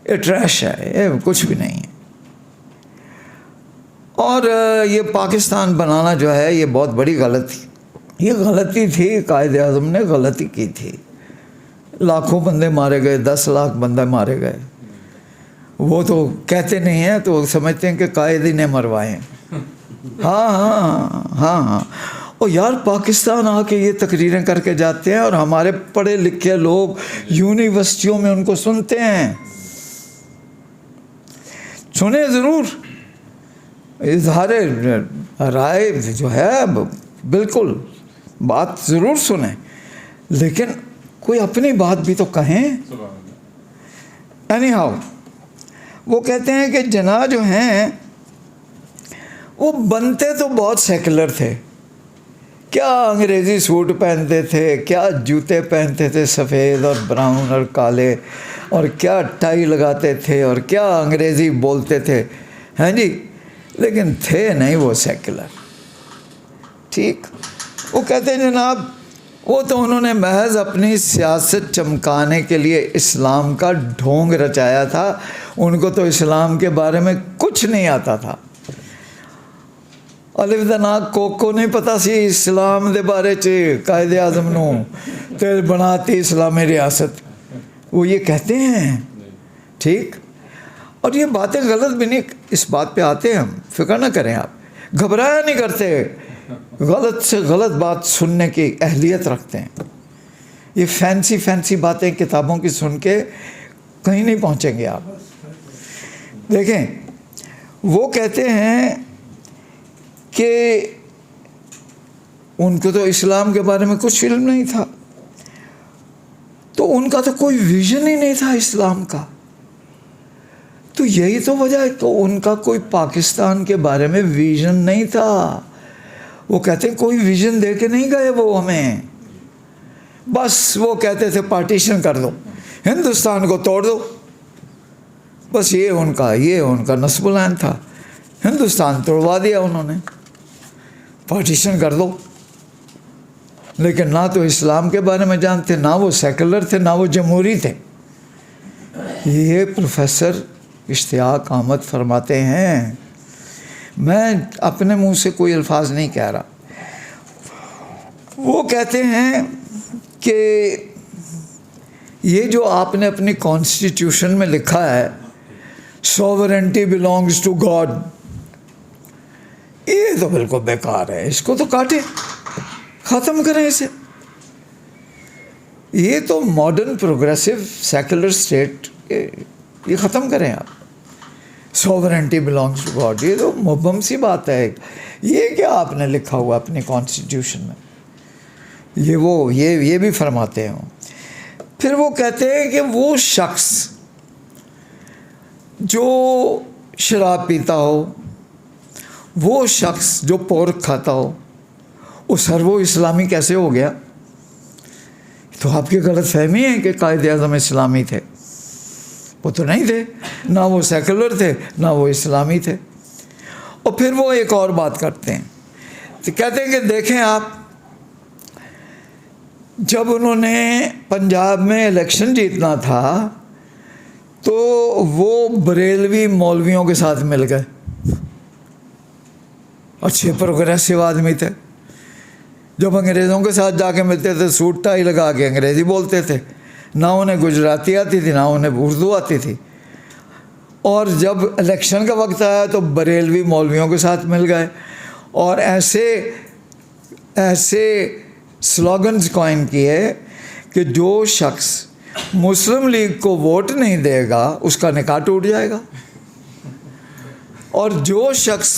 یہ ٹریش ہے، یہ کچھ بھی نہیں ہے. اور یہ پاکستان بنانا جو ہے یہ بہت بڑی یہ غلطی تھی. قائد اعظم نے غلطی کی تھی. لاکھوں بندے مارے گئے، 10 لاکھ بندے مارے گئے. وہ تو کہتے نہیں ہیں تو سمجھتے ہیں کہ قائد ہی نے مروائے ہیں. ہاں. اور یار پاکستان آ کے یہ تقریریں کر کے جاتے ہیں اور ہمارے پڑھے لکھے لوگ یونیورسٹیوں میں ان کو سنتے ہیں. سنیں ضرور، اظہار رائے جو ہے بالکل بات ضرور سنیں، لیکن کوئی اپنی بات بھی تو کہیں. اینی ہاؤ وہ کہتے ہیں کہ جناح جو ہیں وہ بنتے تو بہت سیکولر تھے. کیا انگریزی سوٹ پہنتے تھے، کیا جوتے پہنتے تھے سفید اور براؤن اور کالے، اور کیا ٹائی لگاتے تھے، اور کیا انگریزی بولتے تھے، ہیں جی. لیکن تھے نہیں وہ سیکولر. ٹھیک. وہ کہتے ہیں جناب وہ تو انہوں نے محض اپنی سیاست چمکانے کے لیے اسلام کا ڈھونگ رچایا تھا. ان کو تو اسلام کے بارے میں کچھ نہیں آتا تھا. الف دنا کو نہیں پتا سی اسلام دے بارے چ قائد اعظم نو تے بناتی اسلامی ریاست. وہ یہ کہتے ہیں. ٹھیک. اور یہ باتیں غلط بھی نہیں، اس بات پہ آتے ہیں ہم، فکر نہ کریں آپ، گھبرایا نہیں کرتے. غلط سے غلط بات سننے کی اہلیت رکھتے ہیں. یہ فینسی باتیں کتابوں کی سن کے کہیں نہیں پہنچیں گے آپ. دیکھیں وہ کہتے ہیں کہ ان کو تو اسلام کے بارے میں کچھ علم نہیں تھا، تو ان کا تو کوئی ویژن ہی نہیں تھا اسلام کا. تو یہی تو وجہ ہے، تو ان کا کوئی پاکستان کے بارے میں ویژن نہیں تھا. وہ کہتے ہیں کوئی ویژن دے کے نہیں گئے وہ ہمیں. بس وہ کہتے تھے پارٹیشن کر دو، ہندوستان کو توڑ دو. بس یہ ان کا نصب العین تھا. ہندوستان توڑوا دیا انہوں نے، پارٹیشن کر دو. لیکن نہ تو اسلام کے بارے میں جانتے، نہ وہ سیکولر تھے، نہ وہ جمہوری تھے. یہ پروفیسر اشتیاق احمد فرماتے ہیں، میں اپنے منہ سے کوئی الفاظ نہیں کہہ رہا. وہ کہتے ہیں کہ یہ جو آپ نے اپنی کانسٹیٹیوشن میں لکھا ہے سوورنٹی بلانگز ٹو گاڈ، یہ تو بالکل بیکار ہے. اس کو تو کاٹیں، ختم کریں اسے. یہ تو ماڈرن پروگریسو سیکولر اسٹیٹ، یہ ختم کریں آپ. سوورنٹی بلانگز ٹو گاڈ، یہ تو مبہم سی بات ہے. یہ کیا آپ نے لکھا ہوا اپنی کانسٹیٹیوشن میں؟ یہ بھی فرماتے ہیں. پھر وہ کہتے ہیں کہ وہ شخص جو شراب پیتا ہو، وہ شخص جو پورک کھاتا ہو، وہ اسلامی کیسے ہو گیا؟ تو آپ کی غلط فہمی ہے کہ قائد اعظم اسلامی تھے. وہ تو نہیں تھے، نہ وہ سیکولر تھے، نہ وہ اسلامی تھے. اور پھر وہ ایک اور بات کرتے ہیں، تو کہتے ہیں کہ دیکھیں آپ، جب انہوں نے پنجاب میں الیکشن جیتنا تھا تو وہ بریلوی مولویوں کے ساتھ مل گئے. اچھے پروگریسو آدمی تھے. جب انگریزوں کے ساتھ جا کے ملتے تھے سوٹ ٹائی لگا کے انگریزی بولتے تھے، نہ انہیں گجراتی آتی تھی، نہ انہیں اردو آتی تھی. اور جب الیکشن کا وقت آیا تو بریلوی مولویوں کے ساتھ مل گئے اور ایسے سلوگنز کوائن کیے کہ جو شخص مسلم لیگ کو ووٹ نہیں دے گا اس کا نکاح ٹوٹ جائے گا، اور جو شخص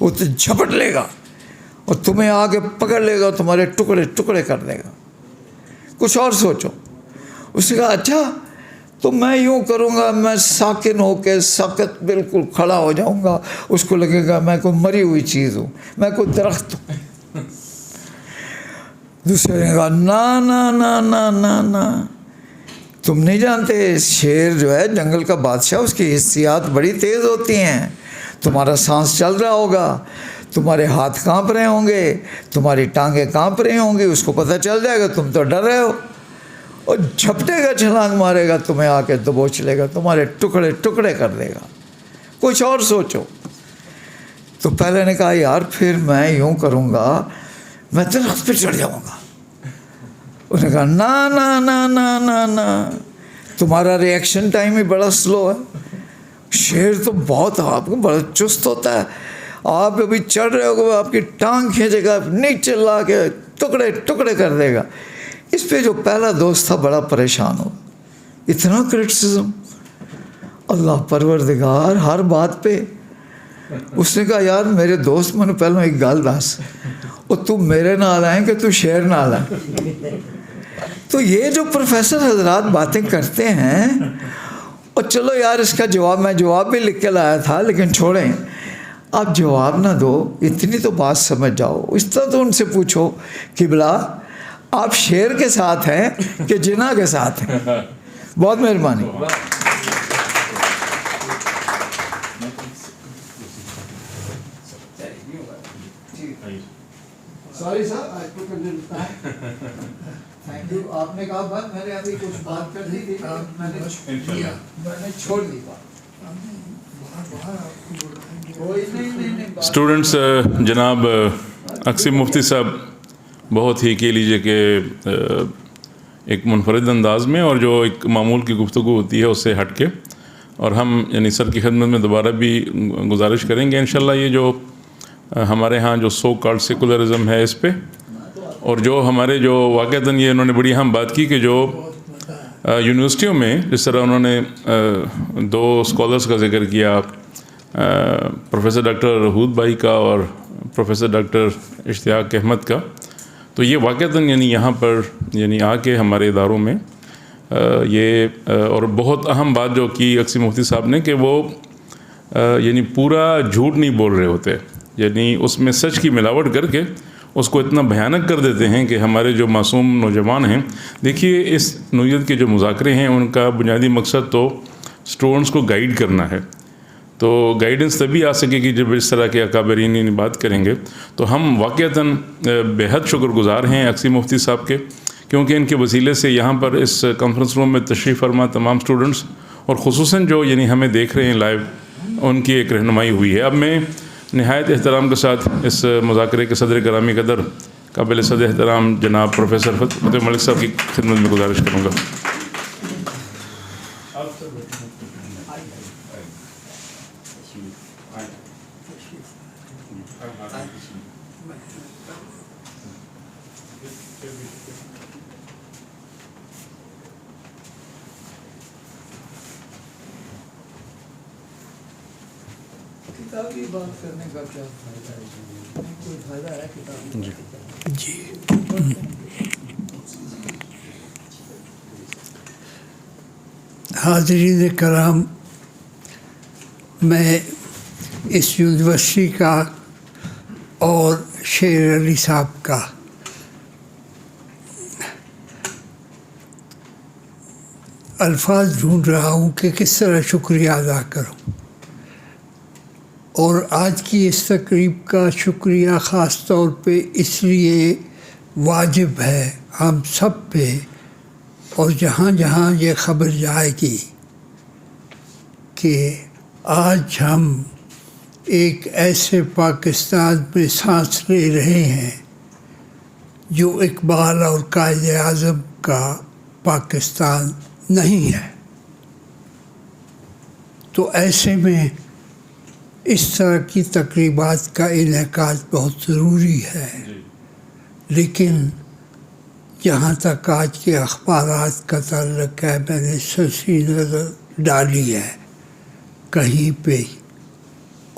وہ تو جھپٹ لے گا اور تمہیں آگے پکڑ لے گا، تمہارے ٹکڑے ٹکڑے کر دے گا. کچھ اور سوچو. اس نے کہا اچھا تو میں یوں کروں گا، میں ساکن ہو کے سخت بالکل کھڑا ہو جاؤں گا، اس کو لگے گا میں کوئی مری ہوئی چیز ہوں، میں کوئی درخت ہوں. دوسرے نے کہا نا نا نا نا نا نا، تم نہیں جانتے شیر جو ہے جنگل کا بادشاہ، اس کی حسیات بڑی تیز ہوتی ہیں. تمہارا سانس چل رہا ہوگا، تمہارے ہاتھ کانپ رہے ہوں گے، تمہاری ٹانگیں کانپ رہی ہوں گی، اس کو پتہ چل جائے گا تم تو ڈر رہے ہو، اور جھپٹے گا، چھلانگ مارے گا، تمہیں آ کے دبوچ لے گا، تمہارے ٹکڑے ٹکڑے کر دے گا. کچھ اور سوچو. تو پہلے نے کہا یار پھر میں یوں کروں گا، میں درخت پہ چڑھ جاؤں گا. اس نے کہا نا نا نا نا نا نا، تمہارا ریئیکشن ٹائم ہی بڑا سلو ہے. شیر تو بہت آپ کو بڑا چست ہوتا ہے، آپ ابھی چڑھ رہے ہو، آپ کی ٹانگ کھینچے گا، نیچے لا کے ٹکڑے ٹکڑے کر دے گا. اس پہ جو پہلا دوست تھا بڑا پریشان ہو. اتنا کرٹیسزم، اللہ پروردگار ہر بات پہ. اس نے کہا یار میرے دوست میں نے پہلے ایک گل دس، اور تم میرے نال آئیں کہ تو شیر نال آئیں. تو یہ جو پروفیسر حضرات باتیں کرتے ہیں، اور چلو یار اس کا جواب میں جواب بھی لکھ کے لایا تھا، لیکن چھوڑیں آپ جواب نہ دو، اتنی تو بات سمجھ جاؤ. اس طرح تو ان سے پوچھو کہ بلا آپ شیر کے ساتھ ہیں کہ جنا کے ساتھ ہیں. بہت مہربانی. سوری صاحب تھینک یو. آپ نے کہا بات میں نے ابھی کچھ بات کر دی تھی، میں نے چھوڑ دی بات. اسٹوڈنٹس جناب اقسی مفتی صاحب بہت ہی کہہ لیجیے کہ ایک منفرد انداز میں، اور جو ایک معمول کی گفتگو ہوتی ہے اس سے ہٹ کے، اور ہم یعنی سر کی خدمت میں دوبارہ بھی گزارش کریں گے انشاءاللہ یہ جو ہمارے ہاں جو سو کالڈ سیکولرزم ہے اس پہ، اور جو ہمارے جو واقعتاً یہ انہوں نے بڑی اہم بات کی کہ جو یونیورسٹیوں میں جس طرح انہوں نے دو اسکالرس کا ذکر کیا، پروفیسر ڈاکٹر رہود بھائی کا اور پروفیسر ڈاکٹر اشتیاق احمد کا، تو یہ واقعتاً یعنی یہاں پر یعنی آ کے ہمارے اداروں میں یہ اور بہت اہم بات جو کی اقسی مفتی صاحب نے کہ وہ یعنی پورا جھوٹ نہیں بول رہے ہوتے، یعنی اس میں سچ کی ملاوٹ کر کے اس کو اتنا بھیانک کر دیتے ہیں کہ ہمارے جو معصوم نوجوان ہیں، دیکھیے اس نوعیت کے جو مذاکرے ہیں ان کا بنیادی مقصد تو اسٹوڈنٹس کو گائیڈ کرنا ہے. تو گائیڈنس تبھی آ سکے گی جب اس طرح کے اکابرین بات کریں گے. تو ہم واقعتاً بے حد شکر گزار ہیں اقسی مفتی صاحب کے، کیونکہ ان کے وسیلے سے یہاں پر اس کانفرنس روم میں تشریف فرما تمام اسٹوڈنٹس اور خصوصاً جو یعنی ہمیں دیکھ رہے ہیں لائیو، ان کی ایک رہنمائی ہوئی ہے. اب میں نہایت احترام کے ساتھ اس مذاکرے کے صدر گرامی قدر قابل صد احترام جناب پروفیسر فتح ملک صاحب کی خدمت میں گزارش کروں گا. کتابی بات کرنے کا کیا فائدہ ہے؟ کوئی فائدہ ہے کتابی؟ جی حاضرین کرام، میں اس یونیورسٹی کا اور شیر علی صاحب کا الفاظ ڈھونڈ رہا ہوں کہ کس طرح شکریہ ادا کروں. اور آج کی اس تقریب کا شکریہ خاص طور پہ اس لیے واجب ہے ہم سب پہ، اور جہاں جہاں یہ خبر جائے گی کہ آج ہم ایک ایسے پاکستان میں سانس لے رہے ہیں جو اقبال اور قائد اعظم کا پاکستان نہیں ہے. تو ایسے میں اس طرح کی تقریبات کا انعقاد بہت ضروری ہے. لیکن جہاں تک آج کے اخبارات کا تعلق ہے، میں نے سرسری نظر ڈالی ہے کہیں پہ،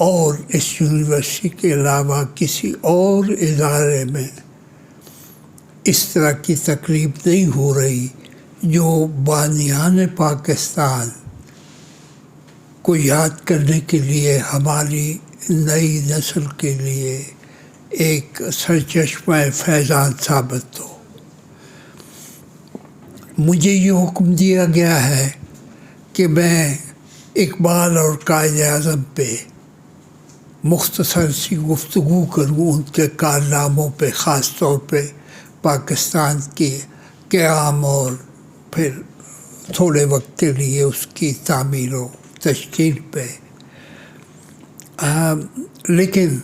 اور اس یونیورسٹی کے علاوہ کسی اور ادارے میں اس طرح کی تقریب نہیں ہو رہی جو بانیان پاکستان کو یاد کرنے کے لیے ہماری نئی نسل کے لیے ایک سرچشمہ فیضان ثابت ہو۔ مجھے یہ حکم دیا گیا ہے کہ میں اقبال اور قائد اعظم پہ مختصر سی گفتگو کروں، ان کے کارناموں پہ، خاص طور پہ پاکستان کے قیام اور پھر تھوڑے وقت کے لیے اس کی تعمیر و تشکیل پہ۔ لیکن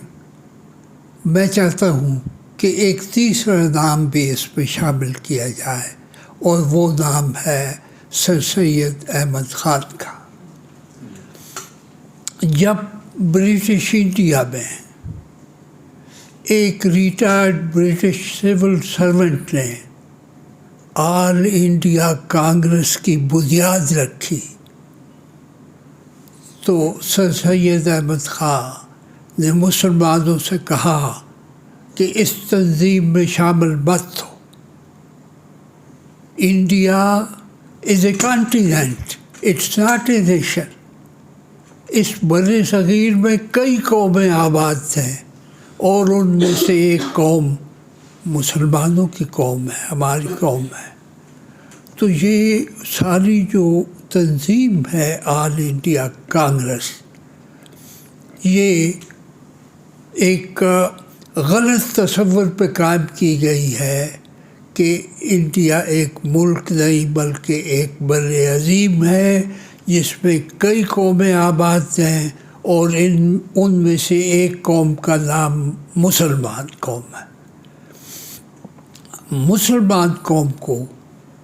میں چاہتا ہوں کہ ایک تیسرا نام بھی اس میں شامل کیا جائے، اور وہ نام ہے سر سید احمد خان کا۔ جب برٹش انڈیا میں ایک ریٹائرڈ برٹش سول سرونٹ نے آل انڈیا کانگریس کی بنیاد رکھی تو سر سید احمد خان نے مسلمانوں سے کہا کہ اس تنظیم میں شامل مت ہو۔ India is a continent, it's not a nation. اس بر صغیر میں کئی قومیں آباد ہیں، اور ان میں سے ایک قوم مسلمانوں کی قوم ہے، ہماری قوم ہے۔ تو یہ ساری جو تنظیم ہے آل انڈیا کانگریس، یہ ایک غلط تصور پہ قائم کی گئی ہے کہ انڈیا ایک ملک نہیں بلکہ ایک بر عظیم ہے جس میں کئی قومیں آباد ہیں، اور ان میں سے ایک قوم کا نام مسلمان قوم ہے۔ مسلمان قوم کو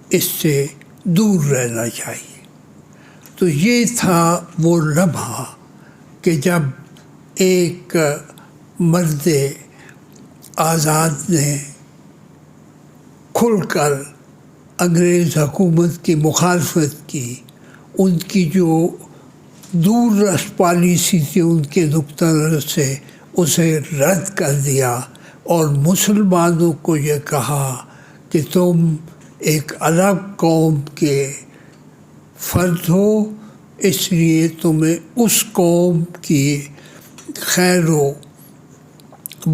اس سے دور رہنا چاہیے۔ تو یہ تھا وہ لمحہ کہ جب ایک مرد آزاد نے کھل کر انگریز حکومت کی مخالفت کی، ان کی جو دور رس پالیسی تھی ان کے نقطہ نظر سے اسے رد کر دیا، اور مسلمانوں کو یہ کہا کہ تم ایک الگ قوم کے فرد ہو، اس لیے تمہیں اس قوم کی خیر و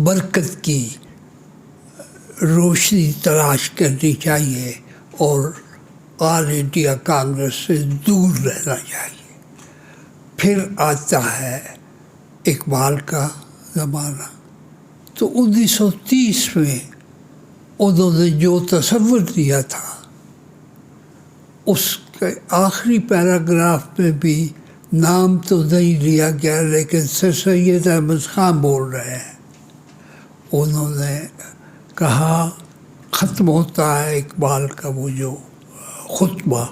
برکت کی روشنی تلاش کرنی چاہیے اور آل انڈیا کانگریس سے دور رہنا چاہیے۔ پھر آتا ہے اقبال کا زمانہ۔ تو 1930 میں انہوں نے جو تصور دیا تھا اس کے آخری پیراگراف میں بھی نام تو نہیں لیا گیا، لیکن سر سید احمد خان بول رہے ہیں۔ انہوں نے کہا، ختم ہوتا ہے اقبال کا وہ جو خطبہ،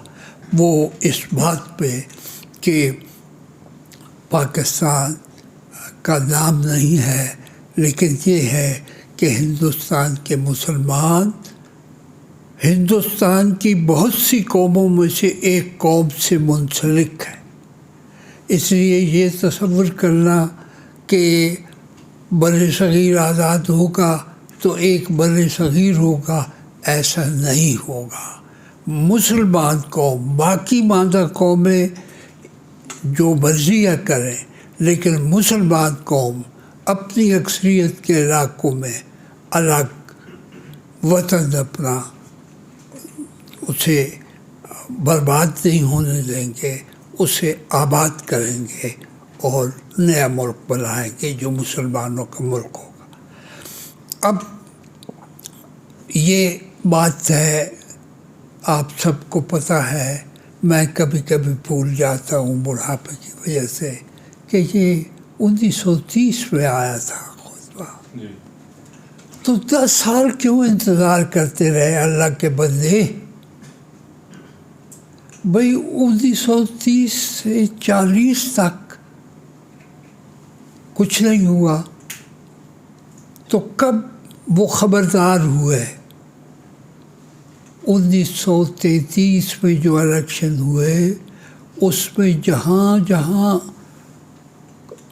وہ اس بات پہ کہ پاکستان کا نام نہیں ہے، لیکن یہ ہے کہ ہندوستان کے مسلمان ہندوستان کی بہت سی قوموں میں سے ایک قوم سے منسلک ہے۔ اس لیے یہ تصور کرنا کہ بر صغیر آزاد ہوگا تو ایک بر صغیر ہوگا، ایسا نہیں ہوگا۔ مسلمان قوم، باقی ماندہ قومیں جو مرضیاں کریں، لیکن مسلمان قوم اپنی اکثریت کے علاقوں میں الگ وطن اپنا اسے برباد نہیں ہونے دیں گے، اسے آباد کریں گے اور نیا ملک بنائیں گے جو مسلمانوں کا ملک ہوگا۔ اب یہ بات ہے، آپ سب کو پتہ ہے، میں کبھی کبھی بھول جاتا ہوں بڑھاپے کی وجہ سے، کہ یہ 1930 میں آیا تھا خطبہ۔ تو 10 سال کیوں انتظار کرتے رہے اللہ کے بندے؟ بھئی 1930 سے 40 تک کچھ نہیں ہوا، تو کب وہ خبردار ہوئے؟ 1933 میں جو الیکشن ہوئے، اس میں جہاں جہاں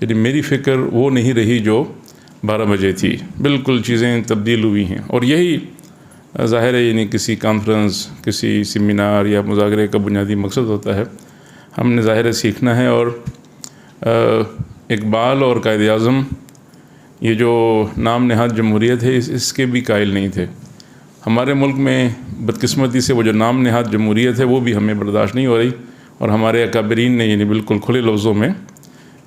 یعنی میری فکر وہ نہیں رہی جو 12 بجے تھی، بالکل چیزیں تبدیل ہوئی ہیں. اور یہی ظاہر ہے یعنی کسی کانفرنس، کسی سیمینار یا مذاکرے کا بنیادی مقصد ہوتا ہے. ہم نے ظاہر ہے سیکھنا ہے. اور اقبال اور قائد اعظم یہ جو نام نہاد جمہوریت ہے اس کے بھی قائل نہیں تھے. ہمارے ملک میں بدقسمتی سے وہ جو نام نہاد جمہوریت ہے وہ بھی ہمیں برداشت نہیں ہو رہی. اور ہمارے اکابرین نے یعنی بالکل کھلے لفظوں میں،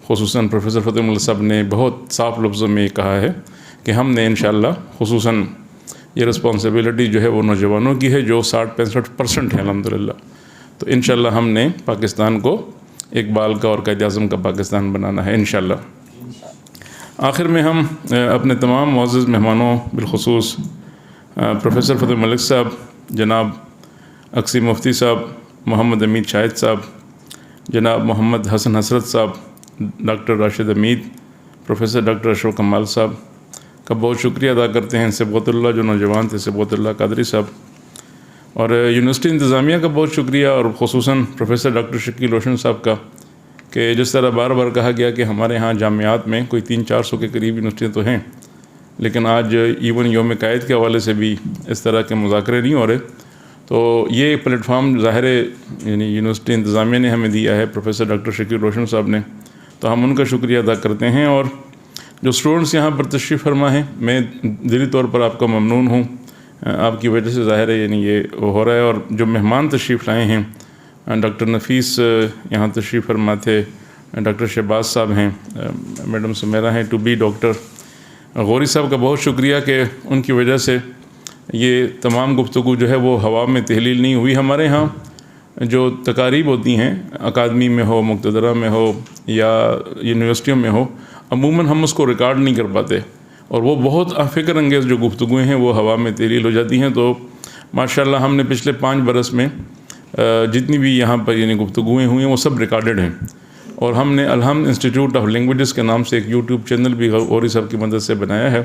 خصوصاً پروفیسر فتح ملک صاحب نے بہت صاف لفظوں میں یہ کہا ہے کہ ہم نے انشاءاللہ خصوصاً یہ رسپانسبلٹی جو ہے وہ نوجوانوں کی ہے جو 60-65% ہے الحمدللہ. تو انشاءاللہ ہم نے پاکستان کو اقبال کا اور قائد اعظم کا پاکستان بنانا ہے انشاءاللہ. آخر میں ہم اپنے تمام معزز مہمانوں بالخصوص پروفیسر فتح ملک صاحب، جناب اقصی مفتی صاحب، محمد امید شاہد صاحب، جناب محمد حسن حسرت صاحب، ڈاکٹر راشد امید، پروفیسر ڈاکٹر اشرف کمال صاحب کا بہت شکریہ ادا کرتے ہیں. صبغت اللہ جو نوجوان تھے، صبغت اللہ قادری صاحب، اور یونیورسٹی انتظامیہ کا بہت شکریہ، اور خصوصاً پروفیسر ڈاکٹر شکیل روشن صاحب کا، کہ جس طرح بار بار کہا گیا کہ ہمارے ہاں جامعات میں کوئی 300-400 کے قریب یونیورسٹیاں تو ہیں، لیکن آج ایون یوم قائد کے حوالے سے بھی اس طرح کے مذاکرے نہیں ہو رہے. تو یہ پلیٹ فارم ظاہر یعنی یونیورسٹی انتظامیہ نے ہمیں دیا ہے، پروفیسر ڈاکٹر شکیل روشن صاحب نے، تو ہم ان کا شکریہ ادا کرتے ہیں. اور جو اسٹوڈنٹس یہاں پر تشریف فرما ہیں، میں دلی طور پر آپ کا ممنون ہوں. آپ کی وجہ سے ظاہر ہے یعنی یہ ہو رہا ہے. اور جو مہمان تشریف لائے ہیں، ڈاکٹر نفیس یہاں تشریف فرما تھے، ڈاکٹر شہباز صاحب ہیں، میڈم سمیرہ ہیں، ٹو بی ڈاکٹر غوری صاحب کا بہت شکریہ کہ ان کی وجہ سے یہ تمام گفتگو جو ہے وہ ہوا میں تحلیل نہیں ہوئی. ہمارے ہاں جو تقاریب ہوتی ہیں اکادمی میں ہو، مقتدرہ میں ہو یا یونیورسٹیوں میں ہو، عموماً ہم اس کو ریکارڈ نہیں کر پاتے، اور وہ بہت فکر انگیز جو گفتگویں ہیں وہ ہوا میں تحلیل ہو جاتی ہیں. تو ماشاءاللہ ہم نے پچھلے 5 برس میں جتنی بھی یہاں پر یعنی گفتگویں ہوئی ہیں وہ سب ریکارڈڈ ہیں. اور ہم نے الحمد انسٹیٹیوٹ آف لینگویجز کے نام سے ایک یوٹیوب چینل بھی غوری صاحب کی مدد سے بنایا ہے،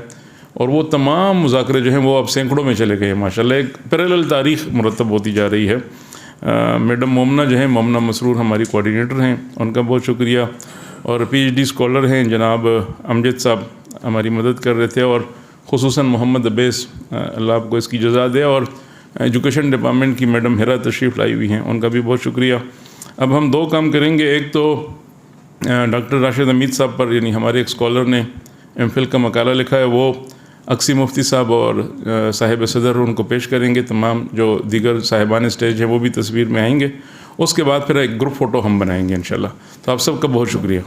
اور وہ تمام مذاکرے جو ہیں وہ اب سینکڑوں میں چلے گئے ہیں ماشاءاللہ. ایک پیرالل تاریخ مرتب ہوتی جا رہی ہے. میڈم مومنہ جو ہیں، مومنہ مسرور ہماری کوآرڈینیٹر ہیں، ان کا بہت شکریہ. اور پی ایچ ڈی اسکالر ہیں جناب امجد صاحب، ہماری مدد کر رہے تھے. اور خصوصاً محمد عبیس، اللہ آپ کو اس کی جزا دے. اور ایجوکیشن ڈپارٹمنٹ کی میڈم ہیرا تشریف لائی ہوئی ہیں، ان کا بھی بہت شکریہ. اب ہم 2 کام کریں گے. ایک تو ڈاکٹر راشد امید صاحب پر یعنی ہمارے ایک اسکالر نے ایم فل کا مقالہ لکھا ہے، وہ اقصی مفتی صاحب اور صاحب صدر ان کو پیش کریں گے. تمام جو دیگر صاحبان اسٹیج ہیں وہ بھی تصویر میں آئیں گے. اس کے بعد پھر ایک گروپ فوٹو ہم بنائیں گے انشاءاللہ. تو آپ سب کا بہت شکریہ.